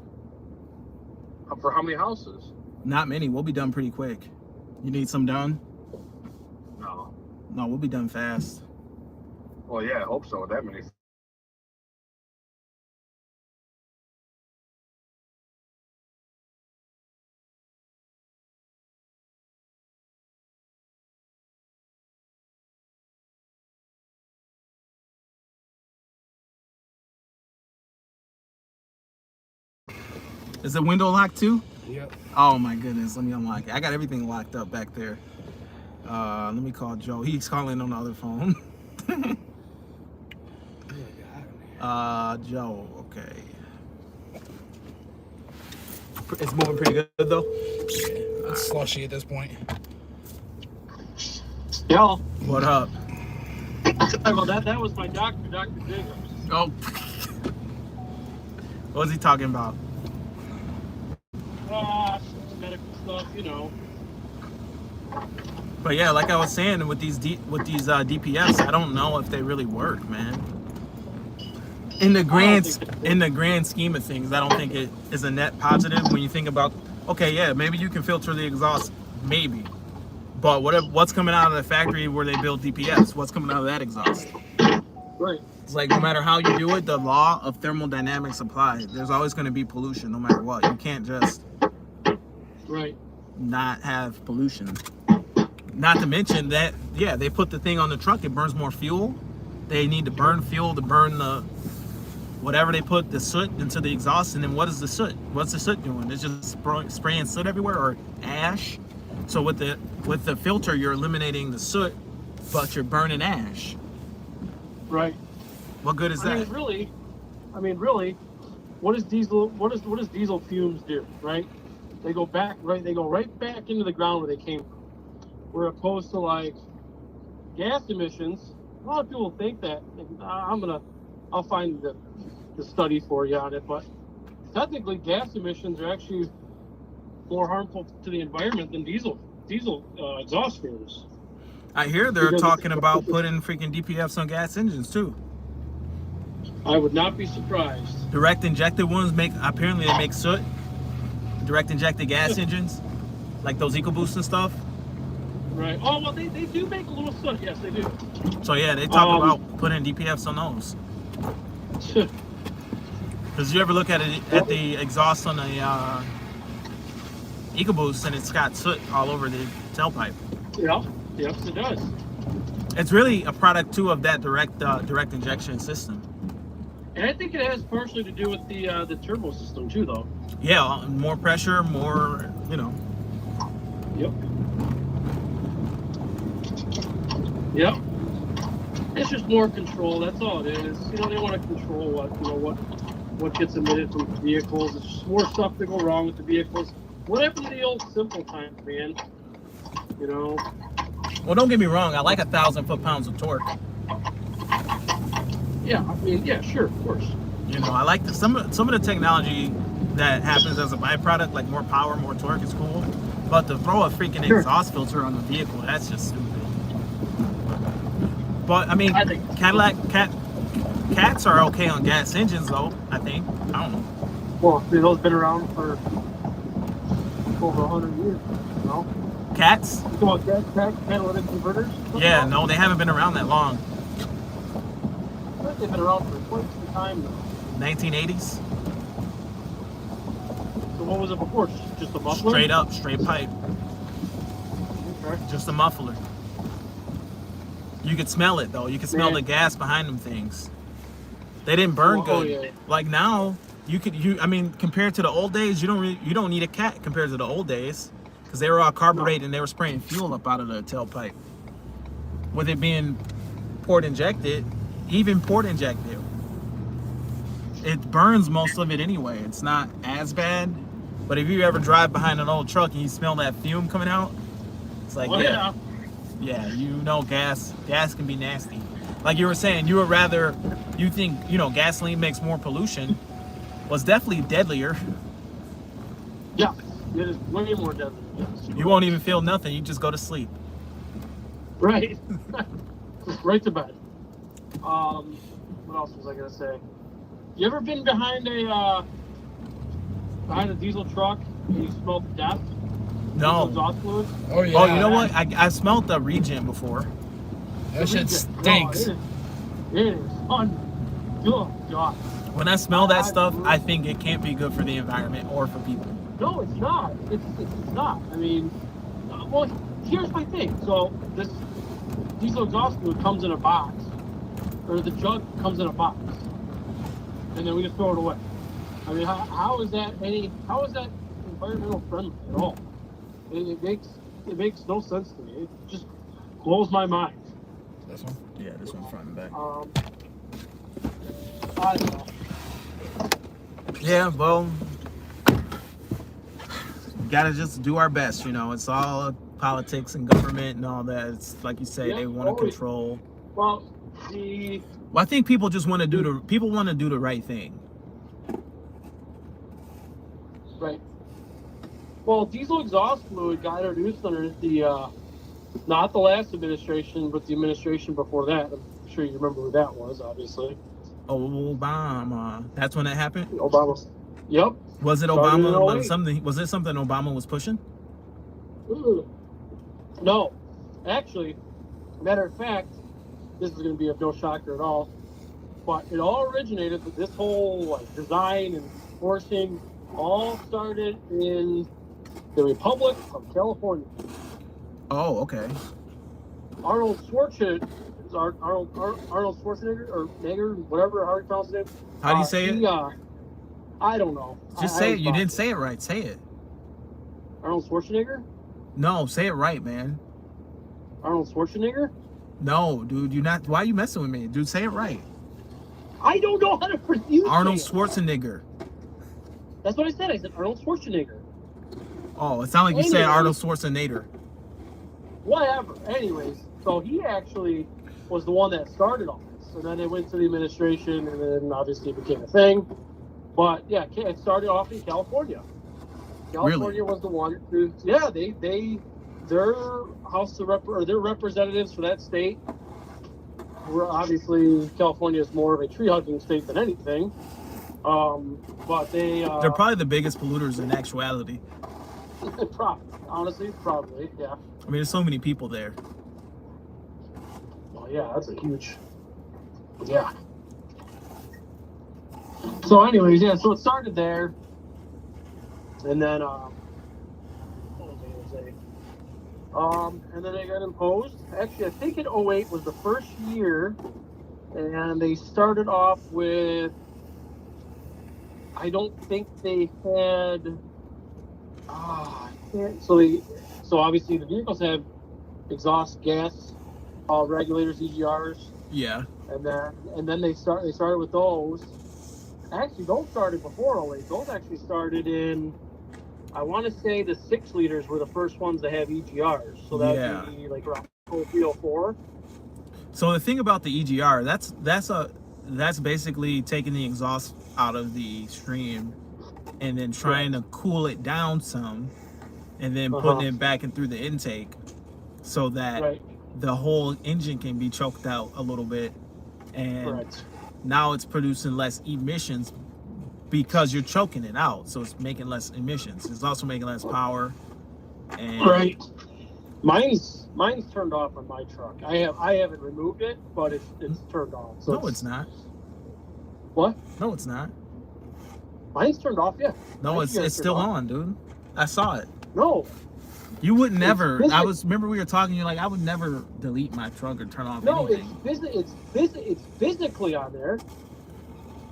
For how many houses? Not many. We'll be done pretty quick. You need some done? No. No, we'll be done fast. Well, yeah, I hope so with that many. Is the window locked too? Yep. Oh my goodness, let me unlock it. I got everything locked up back there. Let me call Joe. He's calling on the other phone. Joe, okay. It's moving pretty good though. It's slushy at this point. Yo, What up? well, that was my doctor, Dr. Jacobs. Oh. What was he talking about? Medical stuff, But yeah, like I was saying, with these DPFs, I don't know if they really work, man. In the grand scheme of things, I don't think it is a net positive when you think about, okay, yeah, maybe you can filter the exhaust, maybe. But what's coming out of the factory where they build DPFs? What's coming out of that exhaust? Right. It's like no matter how you do it, the law of thermodynamics applies. There's always going to be pollution no matter what. You can't just not have pollution. Not to mention that, yeah, they put the thing on the truck, it burns more fuel. They need to burn fuel to burn the whatever they put, the soot into the exhaust. And then what is the soot? What's the soot doing? It's just spraying soot everywhere, or ash. So with the filter, you're eliminating the soot, but you're burning ash. Right. What good is that? I mean, really, what does diesel fumes do, right? They go right back into the ground where they came from. Where opposed to like gas emissions, a lot of people think that, and I'll find the study for you on it, but technically, gas emissions are actually more harmful to the environment than diesel exhaust fumes. I hear they're Because talking about putting freaking DPFs on gas engines too. I would not be surprised. Direct injected ones apparently they make soot. Direct injected gas engines, like those EcoBoosts and stuff. Right. Oh, well, they do make a little soot. Yes, they do. So yeah, they talk about putting DPFs on those. Because you ever look at the exhaust on the EcoBoost and it's got soot all over the tailpipe. Yeah. Yes, it does. It's really a product too of that direct injection system. And I think it has partially to do with the turbo system too, though. Yeah, more pressure, more, you know. Yep. Yep. It's just more control. That's all it is. You know, they want to control what gets emitted from vehicles. It's just more stuff to go wrong with the vehicles. What happened to the old simple times, man? You know. Well, don't get me wrong. I like 1,000 foot-pounds of torque. Yeah, I mean, yeah, sure, of course. You know, I like some of the technology that happens as a byproduct, like more power, more torque is cool. But to throw a freaking exhaust filter on the vehicle, that's just stupid. But I mean, cats are okay on gas engines, though. I think. I don't know. Well, those been around for over 100 years, you know. Cats? Come on, catalytic converters. Yeah, no, they haven't been around that long. They've been around for quite some time now. 1980s. So what was it before? Just a muffler? Straight up, straight pipe. Okay. Just a muffler. You could smell it though. You could smell the gas behind them things. They didn't burn good. Yeah. Like now, I mean, compared to the old days, you don't need a cat compared to the old days, because they were all carbureted and they were spraying fuel up out of the tailpipe. With it being port injected, even port injected, it burns most of it anyway. It's not as bad. But if you ever drive behind an old truck and you smell that fume coming out, it's like, yeah, you know, gas can be nasty. Like you were saying, you think, you know, gasoline makes more pollution. Well, it's definitely deadlier. Yeah, it is way more deadly. Yes. You won't even feel nothing. You just go to sleep. Right. Just right to bed. What else was I gonna say? You ever been behind a diesel truck and you smelled death? No. Exhaust fluid? Oh yeah. Oh, you know what? I smelled the regen before. That shit stinks. No, it is oh God. When I smell that stuff, I think it can't be good for the environment or for people. No, it's not. It's not. I mean, well, here's my thing. So this diesel exhaust fluid comes in a box, or the jug comes in a box, and then we just throw it away. I mean, how is that environmental friendly at all? It makes no sense to me. It just blows my mind. This one? Yeah, this one front and back. I don't know. Yeah, well, gotta just do our best, you know. It's all politics and government and all that. It's like you say, they want to control. Well, I think people just want to do the right thing. Right. Well, diesel exhaust fluid got introduced under the not the last administration, but the administration before that. I'm sure you remember who that was, obviously. Obama. That's when that happened? Obama. Yep. Was it Obama? Was it something Obama was pushing? No. Actually, matter of fact, this is going to be of no shocker at all, but it all originated with this whole design and forcing all started in the Republic of California. Oh, okay. Arnold Schwarzenegger, or Nager, whatever, how you pronounce his name. How do you say it? I don't know. Just say it. You didn't say it right. Say it. Arnold Schwarzenegger? No, say it right, man. Arnold Schwarzenegger? No, dude, you're not. Why are you messing with me? Dude, say it right. I don't know how to pronounce Arnold it. Schwarzenegger. That's what I said. I said Arnold Schwarzenegger. Oh, it sounded like you said Arnold Schwarzenegger. Whatever. Anyways, so he actually was the one that started all this. And then it went to the administration, and then obviously it became a thing. But yeah, it started off in California. California was the one who, yeah, their their representatives for that state were obviously, California is more of a tree hugging state than anything. But they're probably the biggest polluters in actuality. Probably, yeah. I mean, there's so many people there. Well, yeah, that's a huge, yeah. So anyways, yeah, so it started there. And then, what was I going to say? And then they got imposed. Actually, I think in 2008 was the first year. And they started off with, I don't think they had, so obviously the vehicles have exhaust gas regulators, EGRs. Yeah. And then they started with those. Actually, those started before 2008. Those actually started in, I want to say the 6 liters were the first ones to have EGRs. So that would be like around 0304. So the thing about the EGR, that's basically taking the exhaust out of the stream and then trying to cool it down some and then putting it back in through the intake so that the whole engine can be choked out a little bit, and now it's producing less emissions because you're choking it out, so it's making less emissions. It's also making less power. And Mine's turned off on my truck. I haven't removed it, but it's turned off. So no, it's not. What? No, it's not. Mine's turned off, yeah. No, it's still on, dude. I saw it. No. You would never. Remember we were talking. You're like, I would never delete my truck or turn off anything. It's physically on there,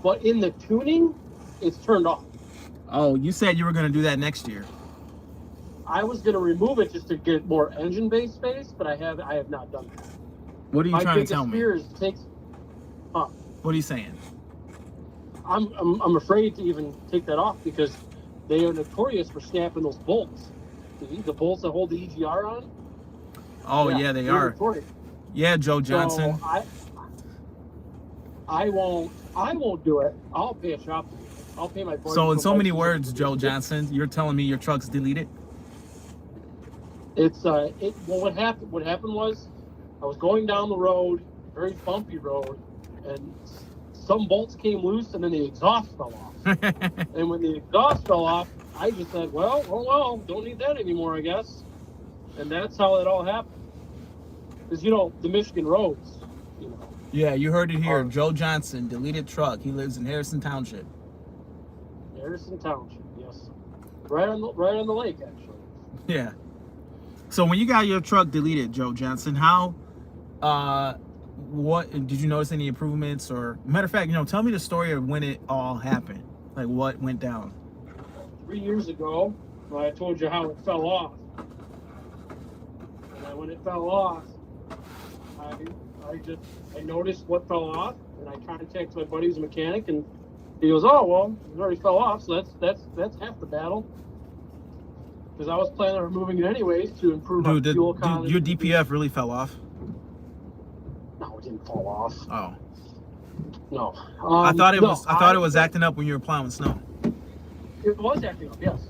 but in the tuning, it's turned off. Oh, you said you were going to do that next year. I was going to remove it just to get more engine bay space, but I have not done that. What are you trying to tell me? What are you saying? I'm afraid to even take that off because they are notorious for snapping those bolts. The bolts that hold the EGR on. Oh yeah, they are. Notorious. Yeah, Joe Johnson. So I won't do it. I'll pay a shop. I'll pay my. So in so many words, Joe Johnson, you're telling me your truck's deleted? It's well, what happened was I was going down the road, very bumpy road, and some bolts came loose, and then the exhaust fell off. And when the exhaust fell off, I just said, well, don't need that anymore, I guess. And that's how it all happened. Because, the Michigan roads, Yeah, you heard it here. Joe Johnson, deleted truck. He lives in Harrison Township. Harrison Township, yes. Right on the lake, actually. Yeah. So when you got your truck deleted, Joe Johnson, how, what, did you notice any improvements? Or, matter of fact, tell me the story of when it all happened. Like, what went down? 3 years ago, I told you how it fell off. And when it fell off, I noticed what fell off, and I contacted my buddy who's a mechanic, and he goes, "Oh well, it already fell off, so that's half the battle." Because I was planning on removing it anyways to improve our fuel economy. Your DPF really fell off? No, it didn't fall off. Oh. No. I thought it was acting up when you were plowing snow. It was acting up, yes.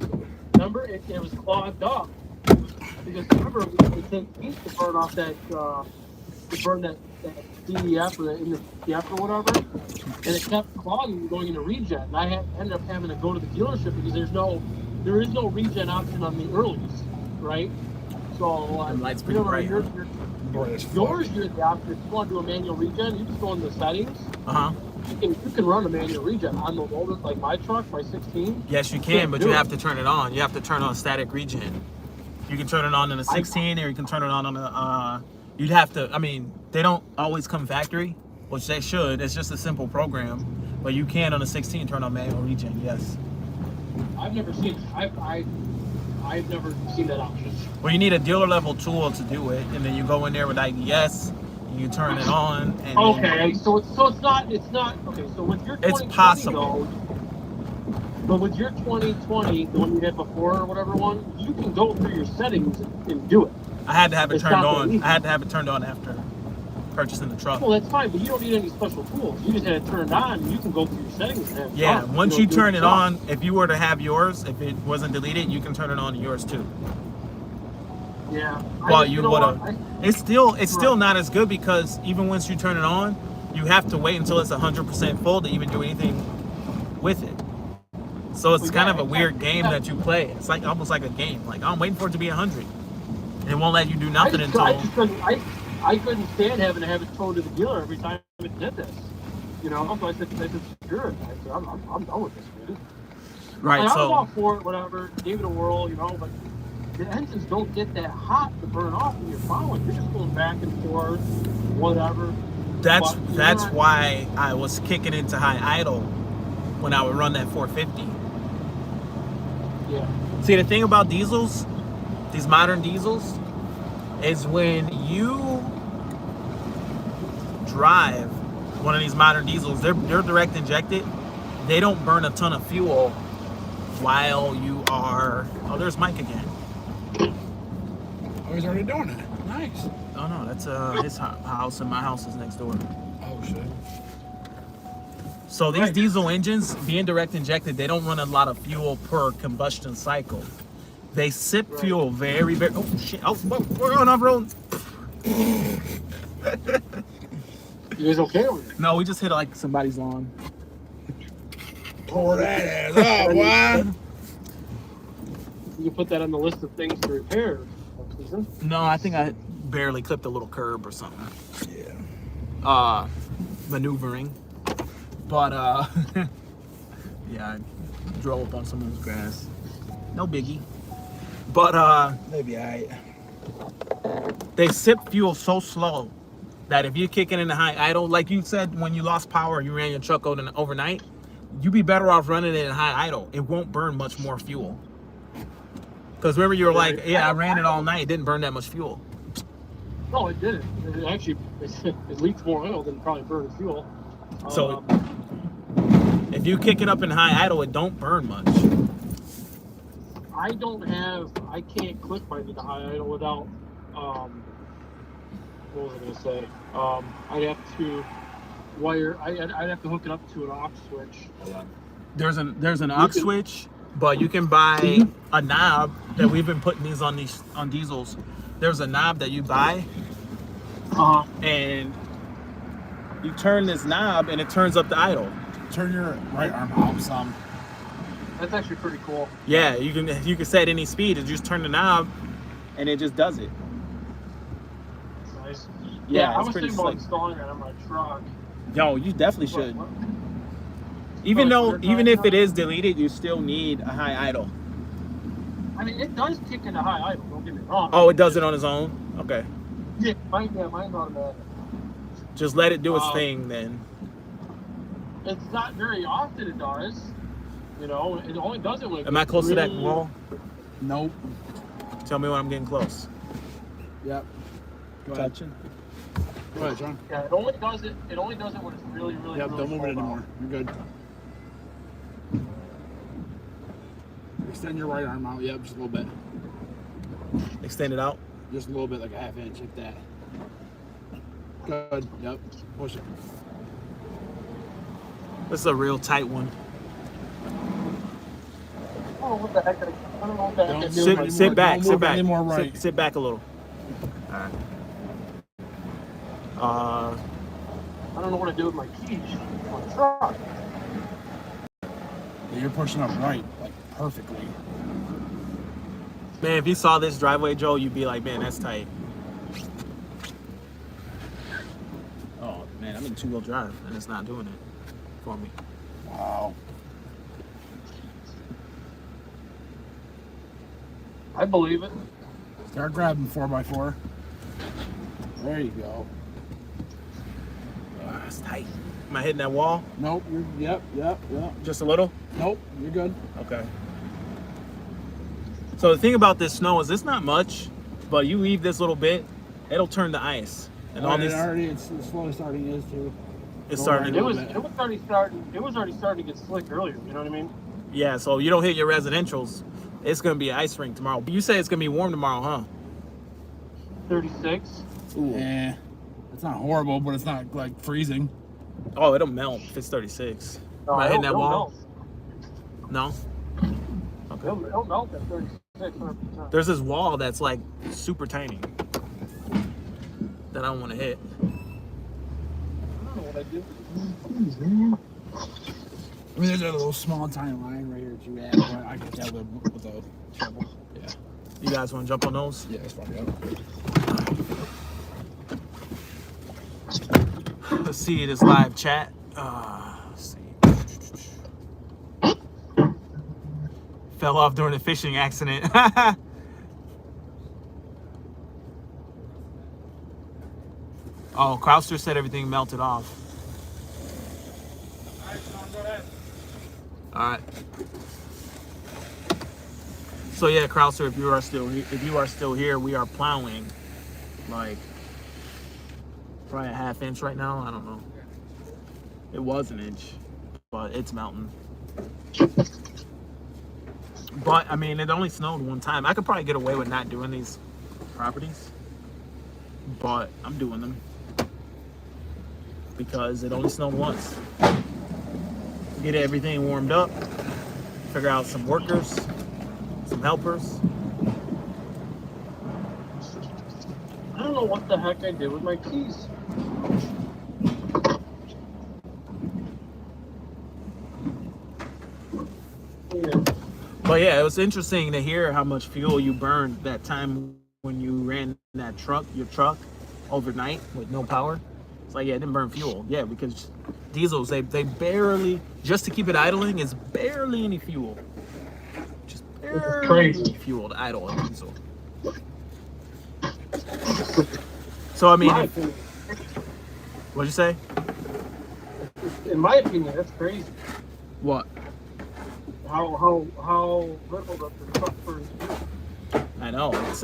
Remember, it was clogged up. Because remember, we take heat to burn off that, that DEF or the DEF or whatever, and it kept clogging and going into regen. And I ended up having to go to the dealership because there is no regen option on the earlies, right? So the light's pretty bright. Yours, you're the option. If you want to do a manual regen, you just go into the settings. You can run a manual regen on the loader, like my truck, my 16. Yes, you can, but you have to turn it on. You have to turn on static regen. You can turn it on in a 16, or you can turn it on a. You'd have to. I mean, they don't always come factory, which they should. It's just a simple program, but you can on a 16 turn on manual regen. Yes. I've never seen. I've never seen that option. Well, you need a dealer level tool to do it, and then you go in there with IDS. You turn it on. And okay, so it's not. Okay, so with your 2020, it's possible. But with your 2020, the one you had before or whatever one, you can go through your settings and do it. I had to have it turned on. I had to have it turned on after. purchasing the truck. Well, that's fine, but you don't need any special tools. You just had it turned on, and you can go through your settings and have it Yeah, on. once know, you do turn it yourself. on, if you were to have yours, if it wasn't deleted, you can turn it on to yours too. Yeah. Well, you know would what? have. It's still Right. not as good because even once you turn it on, you have to wait until it's 100% full to even do anything with it. So it's Well, kind yeah, of a weird exactly. game Yeah. that you play. It's like almost like a game. Like I'm waiting for it to be 100, and it won't let you do I nothing just, until. I just couldn't. I couldn't stand having to have it towed to the dealer every time it did this. You know, so I said, screw it. I said, I'm done with this, dude. Right. And I was all So for it, whatever. Gave it a whirl, you know, but the engines don't get that hot to burn off when you're plowing. You're just going back and forth, whatever. that's But you're that's not- why I was kicking into high idle when I would run that 450. Yeah. See, the thing about diesels, these modern diesels, is when you drive one of these modern diesels, they're direct injected. They don't burn a ton of fuel while you are. Oh, there's Mike again. Oh, he's already doing it. Nice. Oh no, that's his house, and my house is next door. Oh shit. So these Right. diesel engines, being direct injected, they don't run a lot of fuel per combustion cycle. They sip Right. fuel very, very. Oh shit! Oh, we're going off road. You guys okay with it? No, we just hit like somebody's lawn. Pour that ass up, boy. You can put that on the list of things to repair next season. No, I think I barely clipped a little curb or something. Yeah. Maneuvering. But yeah, I drove up on someone's grass. No biggie. But Maybe I. they sip fuel so slow that if you kick it into high idle, like you said when you lost power, you ran your truck overnight, you'd be better off running it in high idle. It won't burn much more fuel. Because remember you were like, Right. yeah, I ran it all night. It didn't burn that much fuel. No, it didn't. It actually it leaks more oil than probably burns fuel. So if you kick it up in high idle, it don't burn much. I can't click mine into high idle without, what was I going to say? I'd have to I'd have to hook it up to an aux switch. There's an aux switch, but you can buy a knob that we've been putting these on diesels. There's a knob that you buy, and you turn this knob and it turns up the idle. Turn your right arm out some. That's actually pretty cool. Yeah, you can set any speed and just turn the knob, and it just does it. It's nice. Yeah, I it's was pretty thinking about slick. installing that on my truck. Yo, you definitely should. What? Even Oh, though, it's even not- if it is deleted, you still need a high idle. I mean, it does kick into high idle. Don't get me wrong. Oh, it does it on its own? Okay. Yeah, mine's automatic. Just let it do its Um, thing then. It's not very often it does. You know, it only does it when it Am I gets close to that really- wall? Nope. Tell me when I'm getting close. Yep. Go ahead. Touching. Go ahead, John. Yeah, it only does it when it's really, really, Yep. really Don't move it cold out. anymore. You're good. Extend your right arm out. Yep, just a little bit. Extend it out. Just a little bit, like a half inch, like that. Good. Yep. Push it. This is a real tight one. Oh, what the heck? I don't know what the heck Don't I'm sit- doing. Sit back. Don't Sit move back. any more right. Sit back a little. All right. I don't know what to do with my keys. My truck. Yeah, you're pushing up right, like perfectly. Man, if you saw this driveway, Joe, you'd be like, man, that's tight. Oh man, I'm in two-wheel drive and it's not doing it for me. Wow. I believe it. Start grabbing 4x4. There you go. Ah, it's tight. Am I hitting that wall? Nope. Yep. Just a little? Nope. You're good. Okay. So the thing about this snow is it's not much, but you leave this little bit, it'll turn to ice. And all this It's slowly starting is too. is Go starting. back. It was already starting to get slick earlier. You know what I mean? Yeah, so you don't hit your residentials, it's gonna be an ice rink tomorrow. You say it's gonna be warm tomorrow, huh? 36. Ooh. Yeah. It's not horrible, but it's not like freezing. Oh, it'll melt if it's 36. No, Am I hitting that it'll wall? melt. No? Okay. It'll melt at 36, 100%. There's this wall that's like super tiny that I don't want to hit. I don't know what I do. I mean, there's a little small tiny line right here that you add, but I get that with the treble. Yeah. You guys want to jump on those? Yeah, it's probably up. Let's see this live chat. Let's see. Fell off during a fishing accident. Oh, Crouster said everything melted off. All right. So yeah, Crouser, if you are still here, we are plowing like probably a ½ inch right now. I don't know. It was an inch, but it's melting. But I mean, it only snowed one time. I could probably get away with not doing these properties, but I'm doing them because it only snowed once. Get everything warmed up, figure out some workers, some helpers. I don't know what the heck I did with my keys. Yeah. But yeah, it was interesting to hear how much fuel you burned that time when you ran that your truck overnight with no power. It's like, yeah, it didn't burn fuel. Yeah, because diesels, they barely, just to keep it idling, is barely any fuel. Just barely crazy. fuel to idle a diesel. So I mean, what'd you say? In my opinion, that's crazy. What? How little the truck burns fuel. I know. It's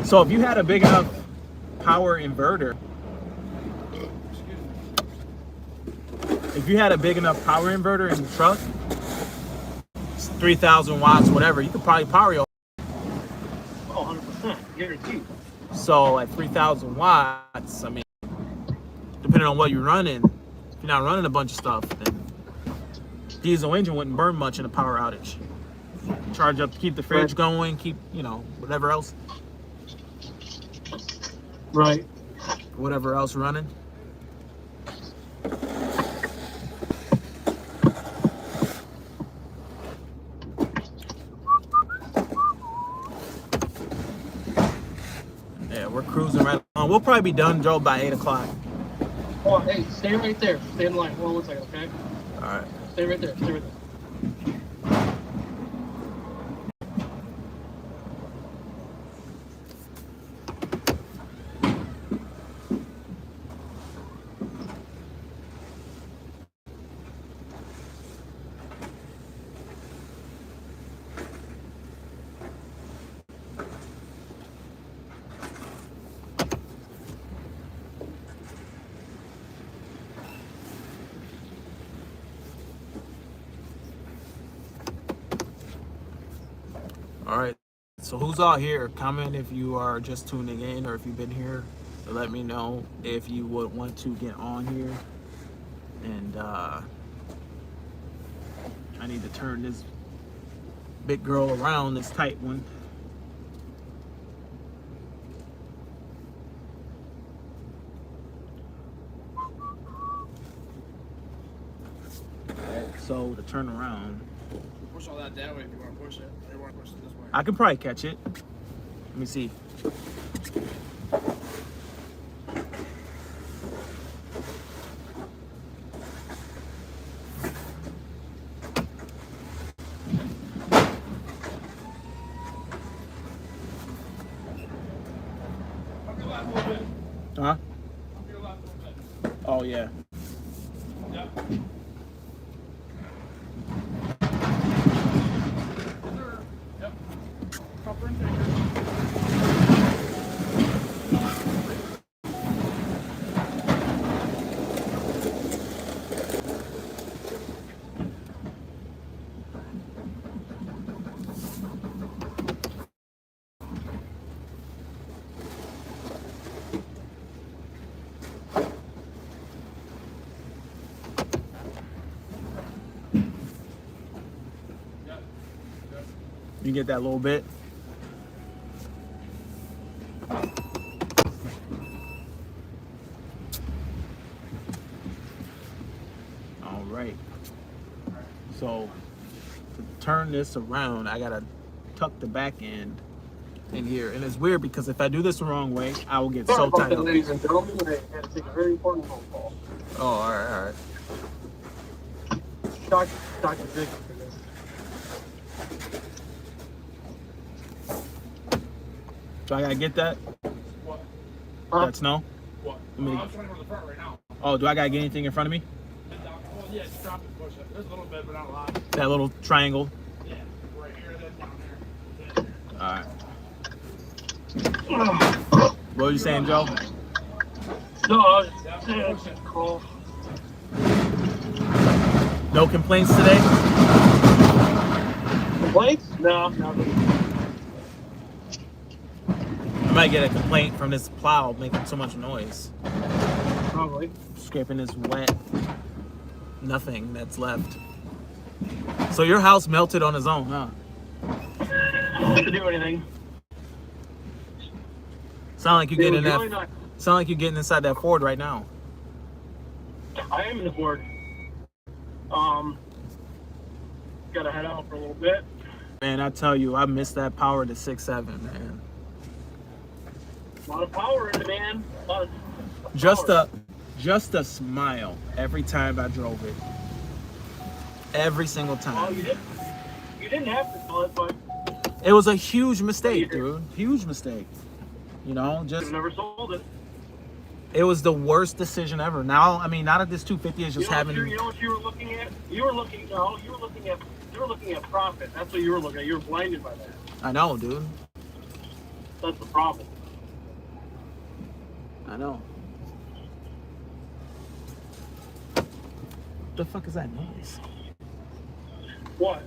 so if you had a big enough power inverter, if you had a big enough power inverter in the truck, 3,000 watts, whatever, you could probably power your. Oh, 100%, guaranteed. So at 3,000 watts, I mean, depending on what you're running, if you're not running a bunch of stuff, then diesel engine wouldn't burn much in a power outage. Charge up to keep the fridge going, keep, whatever else. Right. Whatever else running. Yeah, we're cruising right on. We'll probably be done, Joe, by 8 o'clock. Oh, hey, stay right there. Stay in line. Hold on 1 second, okay? All right. Stay right there. Stay right there. All right. So who's all here? Comment if you are just tuning in or if you've been here. So let me know if you would want to get on here. And I need to turn this big girl around, this tight one. So to turn around, Push all that way if you want to push it. Or you want to push it this way. I can probably catch it. Let me see. Huh? Oh yeah. Yep. Yep. Copper and finger. You get that little bit. All right. So to turn this around, I gotta tuck the back end in here, and it's weird because if I do this the wrong way, I will get Sorry so about tight that, up. ladies and gentlemen. I had to take a very important phone call. Oh, all right. Dr. Vic. So I gotta get that. What? That's no. What? Let me- I'm trying to go to the front right now. Oh, do I gotta get anything in front of me? Well, yeah, just drop and push it. There's a little bit, but not a lot. That little triangle. Yeah, right here, then down there. All right. What were you saying, Joe? No, I was just cool. No complaints today? Complaints? No, nothing. I might get a complaint from this plow making so much noise. Probably. Scraping this wet. Nothing that's left. So your house melted on its own, huh? Didn't do anything. Sound like you It getting was that. really not. Sound like you're getting inside that Ford right now. I am in the board. Gotta head out for a little bit. Man, I tell you, I miss that power to 6.7, man. A lot of power in it, man. A lot of Just a smile every time I drove it. Every single Oh, time. you didn't have to tell it, but It was a huge mistake, dude. Huge mistake. You know, you just never sold it. it was the worst decision ever. Now, I mean, now that this 250 is just having. You know what you were looking at? You were looking at profit. That's what you were looking at. You were blinded by that. I know, dude. That's the problem. I know. The fuck is that noise? What?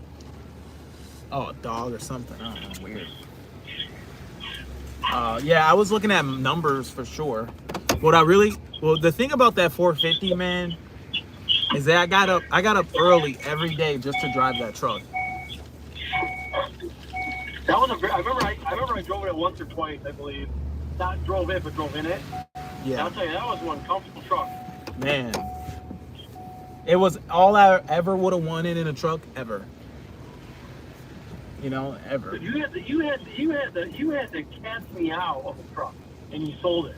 Oh, a dog or something. I don't know. Weird. Yeah, I was looking at numbers for sure. The thing about that 450, man, is that I got up early every day just to drive that truck. That was I remember I drove it once or twice, I believe. Not drove it, but drove in it. Yeah. I'll tell you, that was one comfortable truck. Man, it was all I ever would have wanted in a truck ever. You know, ever. You had to catch me out of the truck, and you sold it.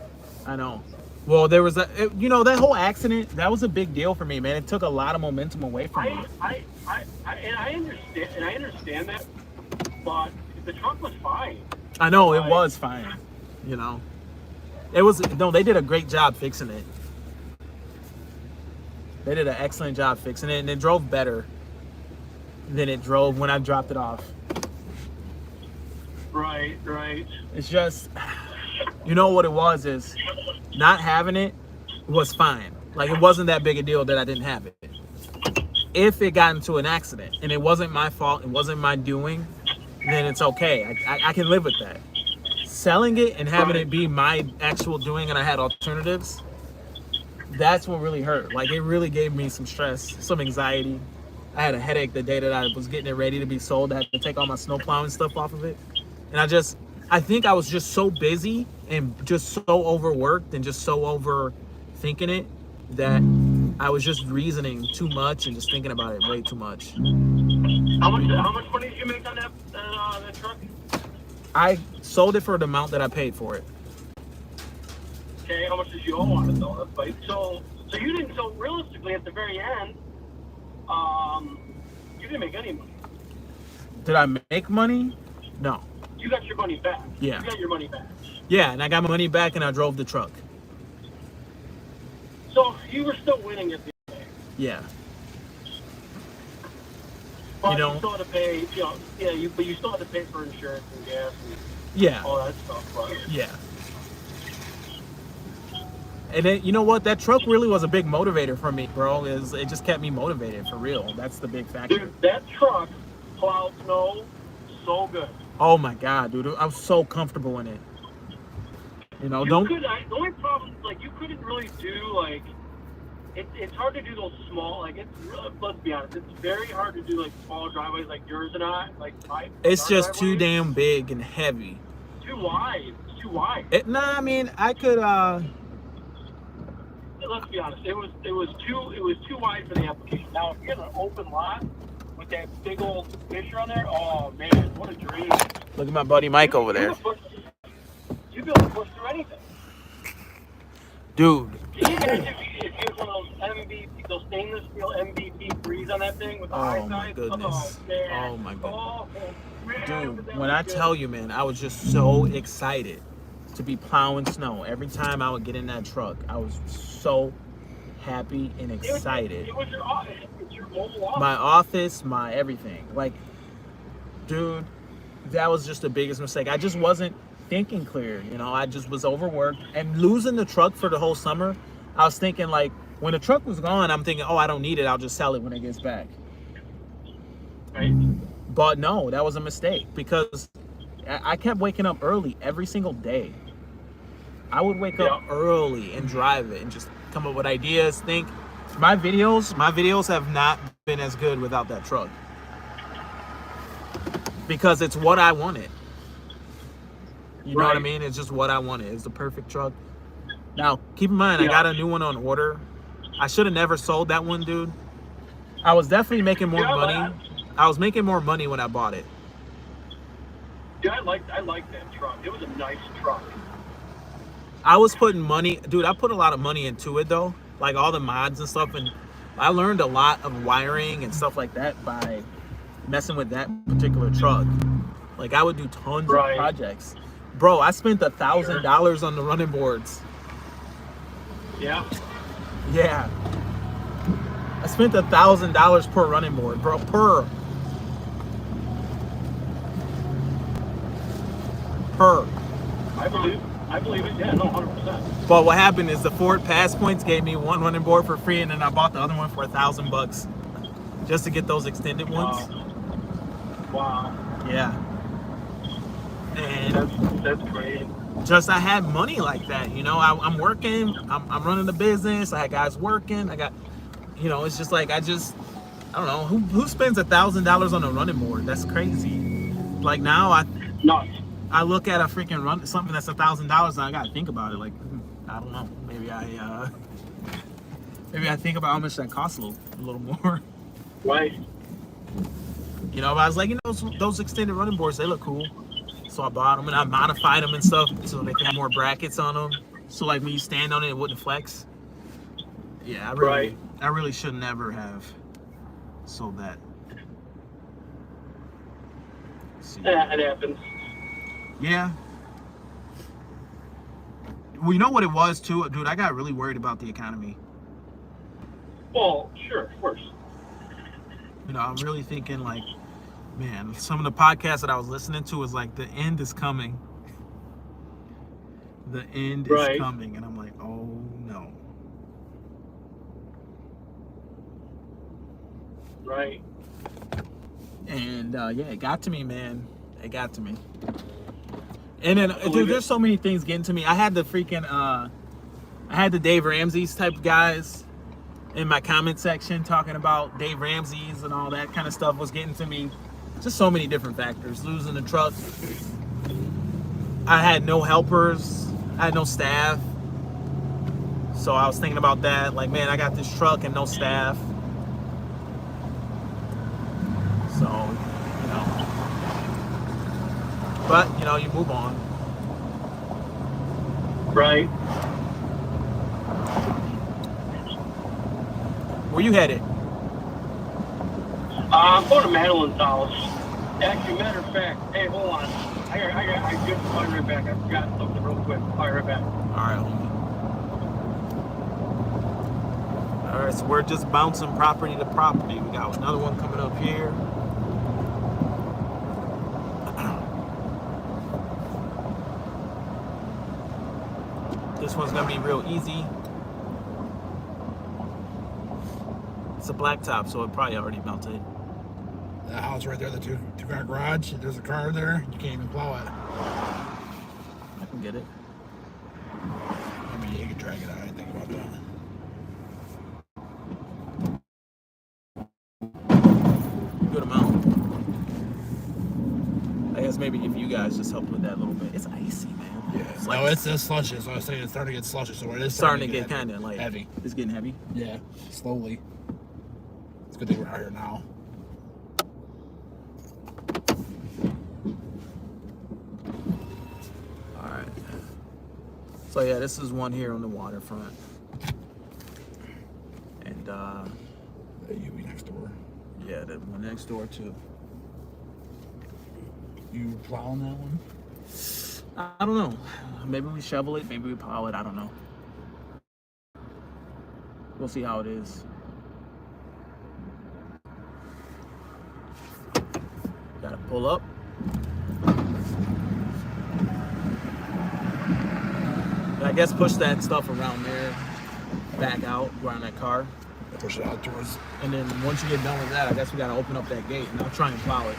I know. Well, there was that whole accident. That was a big deal for me, man. It took a lot of momentum away from me. I understand that, but the truck was fine. I know it was fine. You know, they did a great job fixing it. They did an excellent job fixing it, and it drove better than it drove when I dropped it off. Right. It's just, you know what it was is not having it was fine. Like, it wasn't that big a deal that I didn't have it. If it got into an accident and it wasn't my fault, it wasn't my doing, then it's okay. I can live with that. Selling it and having it be my actual doing and I had alternatives, that's what really hurt. Like, it really gave me some stress, some anxiety. I had a headache the day that I was getting it ready to be sold. I had to take all my snow plowing stuff off of it. And I think I was just so busy and just so overworked and just so overthinking it that I was just reasoning too much and just thinking about it way too much. How much money did you make on that truck? I sold it for the amount that I paid for it. Okay, how much did you owe on it though? That's like, so you didn't. So realistically, at the very end, you didn't make any money. Did I make money? No. You got your money back. Yeah. You got your money back. Yeah, and I got my money back and I drove the truck. So you were still winning at the end of the day. Yeah. But You know- you still had to pay. But you still had to pay for insurance and gas and Yeah. all that stuff. Right? Yeah. And then, you know what? That truck really was a big motivator for me, bro. It just kept me motivated, for real. That's the big factor. Dude, that truck plowed snow so good. Oh my God, dude. I'm so comfortable in it. You know, The only problem is, like, you couldn't really do, like, it's hard to do those small, like, it's really, let's be honest, it's very hard to do, like, small driveways like yours and I, like, It's our just too driveways. damn big and heavy. Too wide. It's too wide. Nah, I mean, I could, Let's be honest, it was too wide for the application. Now, if you get an open lot with that big old fisher on there, oh, man, what a dream. look at my buddy Mike over there. You'd be able to push through anything. Dude. Can you imagine if you had one of those MVP, those stainless steel MVP threes on that thing with the high Oh my side? goodness. Oh, man. Oh my goodness. Oh, man. Dude, when I tell you, man, I was just so excited to be plowing snow. Every time I would get in that truck, I was so happy and excited. It was your office. It's your mobile office. My office, my everything. Like, dude, that was just the biggest mistake. I just wasn't thinking clear, you know. I just was overworked. And losing the truck for the whole summer, I was thinking, like, when the truck was gone, I'm thinking, oh, I don't need it. I'll just sell it when it gets back. Right. But no, that was a mistake because I kept waking up early every single day. I would wake up early and drive it and just come up with ideas, think. My videos have not been as good without that truck. Because it's what I wanted. You know what I mean? It's just what I wanted. It's the perfect truck. Now, keep in mind, I got a new one on order. I should have never sold that one, dude. I was definitely making more money. I was making more money when I bought it. Yeah, I like that truck. It was a nice truck. I was putting money, dude, I put a lot of money into it though. Like all the mods and stuff, and I learned a lot of wiring and stuff like that by messing with that particular truck. Like I would do tons of projects. Bro, I spent $1,000 on the running boards. Yeah. Yeah. I spent $1,000 per running board, bro, per. I believe it. Yeah, no, 100%. But what happened is the Ford Pass Points gave me one running board for free, and then I bought the other one for $1,000 just to get those extended ones. Wow. Yeah. And that's great. Just I had money like that, you know. I'm working, I'm running the business. I had guys working. I got, you know, it's just like I don't know who spends $1,000 on a running board. That's crazy. Like now I look at a freaking run something that's $1,000 and I gotta think about it. Like I don't know. Maybe I think about how much that costs a little more. Right. You know, but I was like, you know, those extended running boards, they look cool. So I bought them and I modified them and stuff so they could have more brackets on them. So like when you stand on it, it wouldn't flex. Yeah, I really should never have sold that. Yeah, it happens. Yeah. Well, you know what it was too, dude? I got really worried about the economy. Well, sure, of course. You know, I'm really thinking like, man, some of the podcasts that I was listening to was like, the end is coming. The end is coming. And I'm like, oh no. Right. And yeah, it got to me, man. It got to me. And then, dude, there's so many things getting to me. I had the freaking, I had the Dave Ramsey's type guys in my comment section talking about Dave Ramsey's and all that kind of stuff was getting to me. Just so many different factors. Losing the truck. I had no helpers. I had no staff. So I was thinking about that. Like, man, I got this truck and no staff. So, you know. But, you know, you move on. Right. Where you headed? I'm going to Madeline's house. Actually, matter of fact, hey, hold on. I just call you right back. I forgot something real quick. Call you right back. All right, homie. All right, so we're just bouncing property to property. We got another one coming up here. This one's gonna be real easy. It's a blacktop, so it probably already melted. The house right there, the two-car garage. There's a car there. You can't even plow it. I can get it. I mean, you can drag it out. I think about that. guess maybe if you guys just help with that a little bit. It's icy, man. Yeah. It's No, it's slushy. So I was saying it's starting to get slushy. So it is starting to get kind of like heavy. It's getting heavy. Yeah, slowly. It's a good thing we're out here now. All right. So yeah, this is one here on the waterfront, and The UE next door. yeah, the one next door too. You plowing that one? I don't know. Maybe we shovel it. Maybe we plow it. I don't know. We'll see how it is. Gotta pull up. I guess push that stuff around there, back out, around that car. Push it out towards. And then once you get done with that, I guess we gotta open up that gate and I'll try and plow it.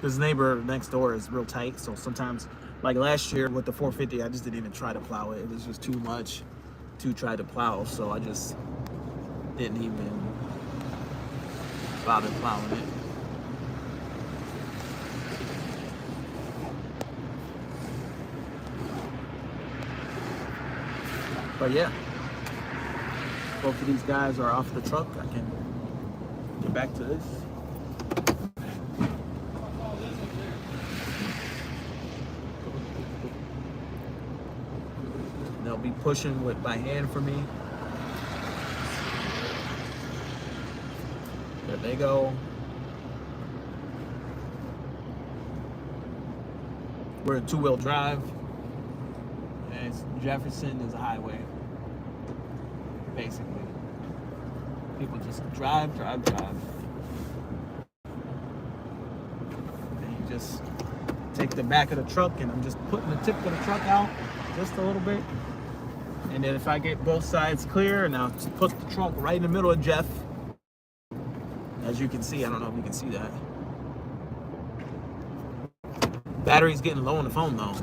This neighbor next door is real tight, so sometimes, like last year with the 450, I just didn't even try to plow it. It was just too much to try to plow, so I just didn't even bother plowing it. But yeah, both of these guys are off the truck. I can get back to this. They'll be pushing with by hand for me. There they go. We're in two-wheel drive. And Jefferson is a highway, basically. People just drive. And you just take the back of the truck, and I'm just putting the tip of the truck out just a little bit. And then if I get both sides clear, and I'll just put the truck right in the middle of Jeff. As you can see, I don't know if you can see that. Battery's getting low on the phone though.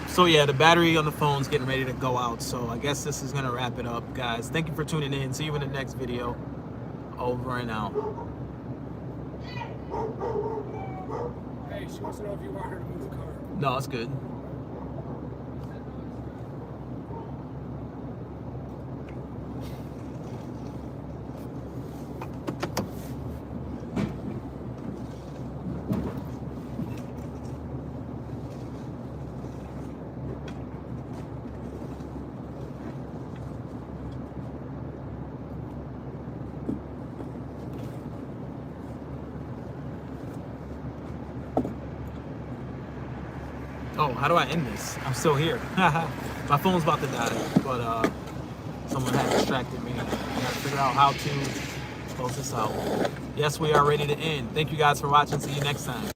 So yeah, the battery on the phone's getting ready to go out. So I guess this is gonna wrap it up, guys. Thank you for tuning in. See you in the next video. Over and out. Hey, she wants to know if you want her to move the car. No, it's good. Oh, how do I end this? I'm still here. My phone's about to die, but someone had distracted me. I gotta figure out how to close this out. Yes, we are ready to end. Thank you guys for watching. See you next time.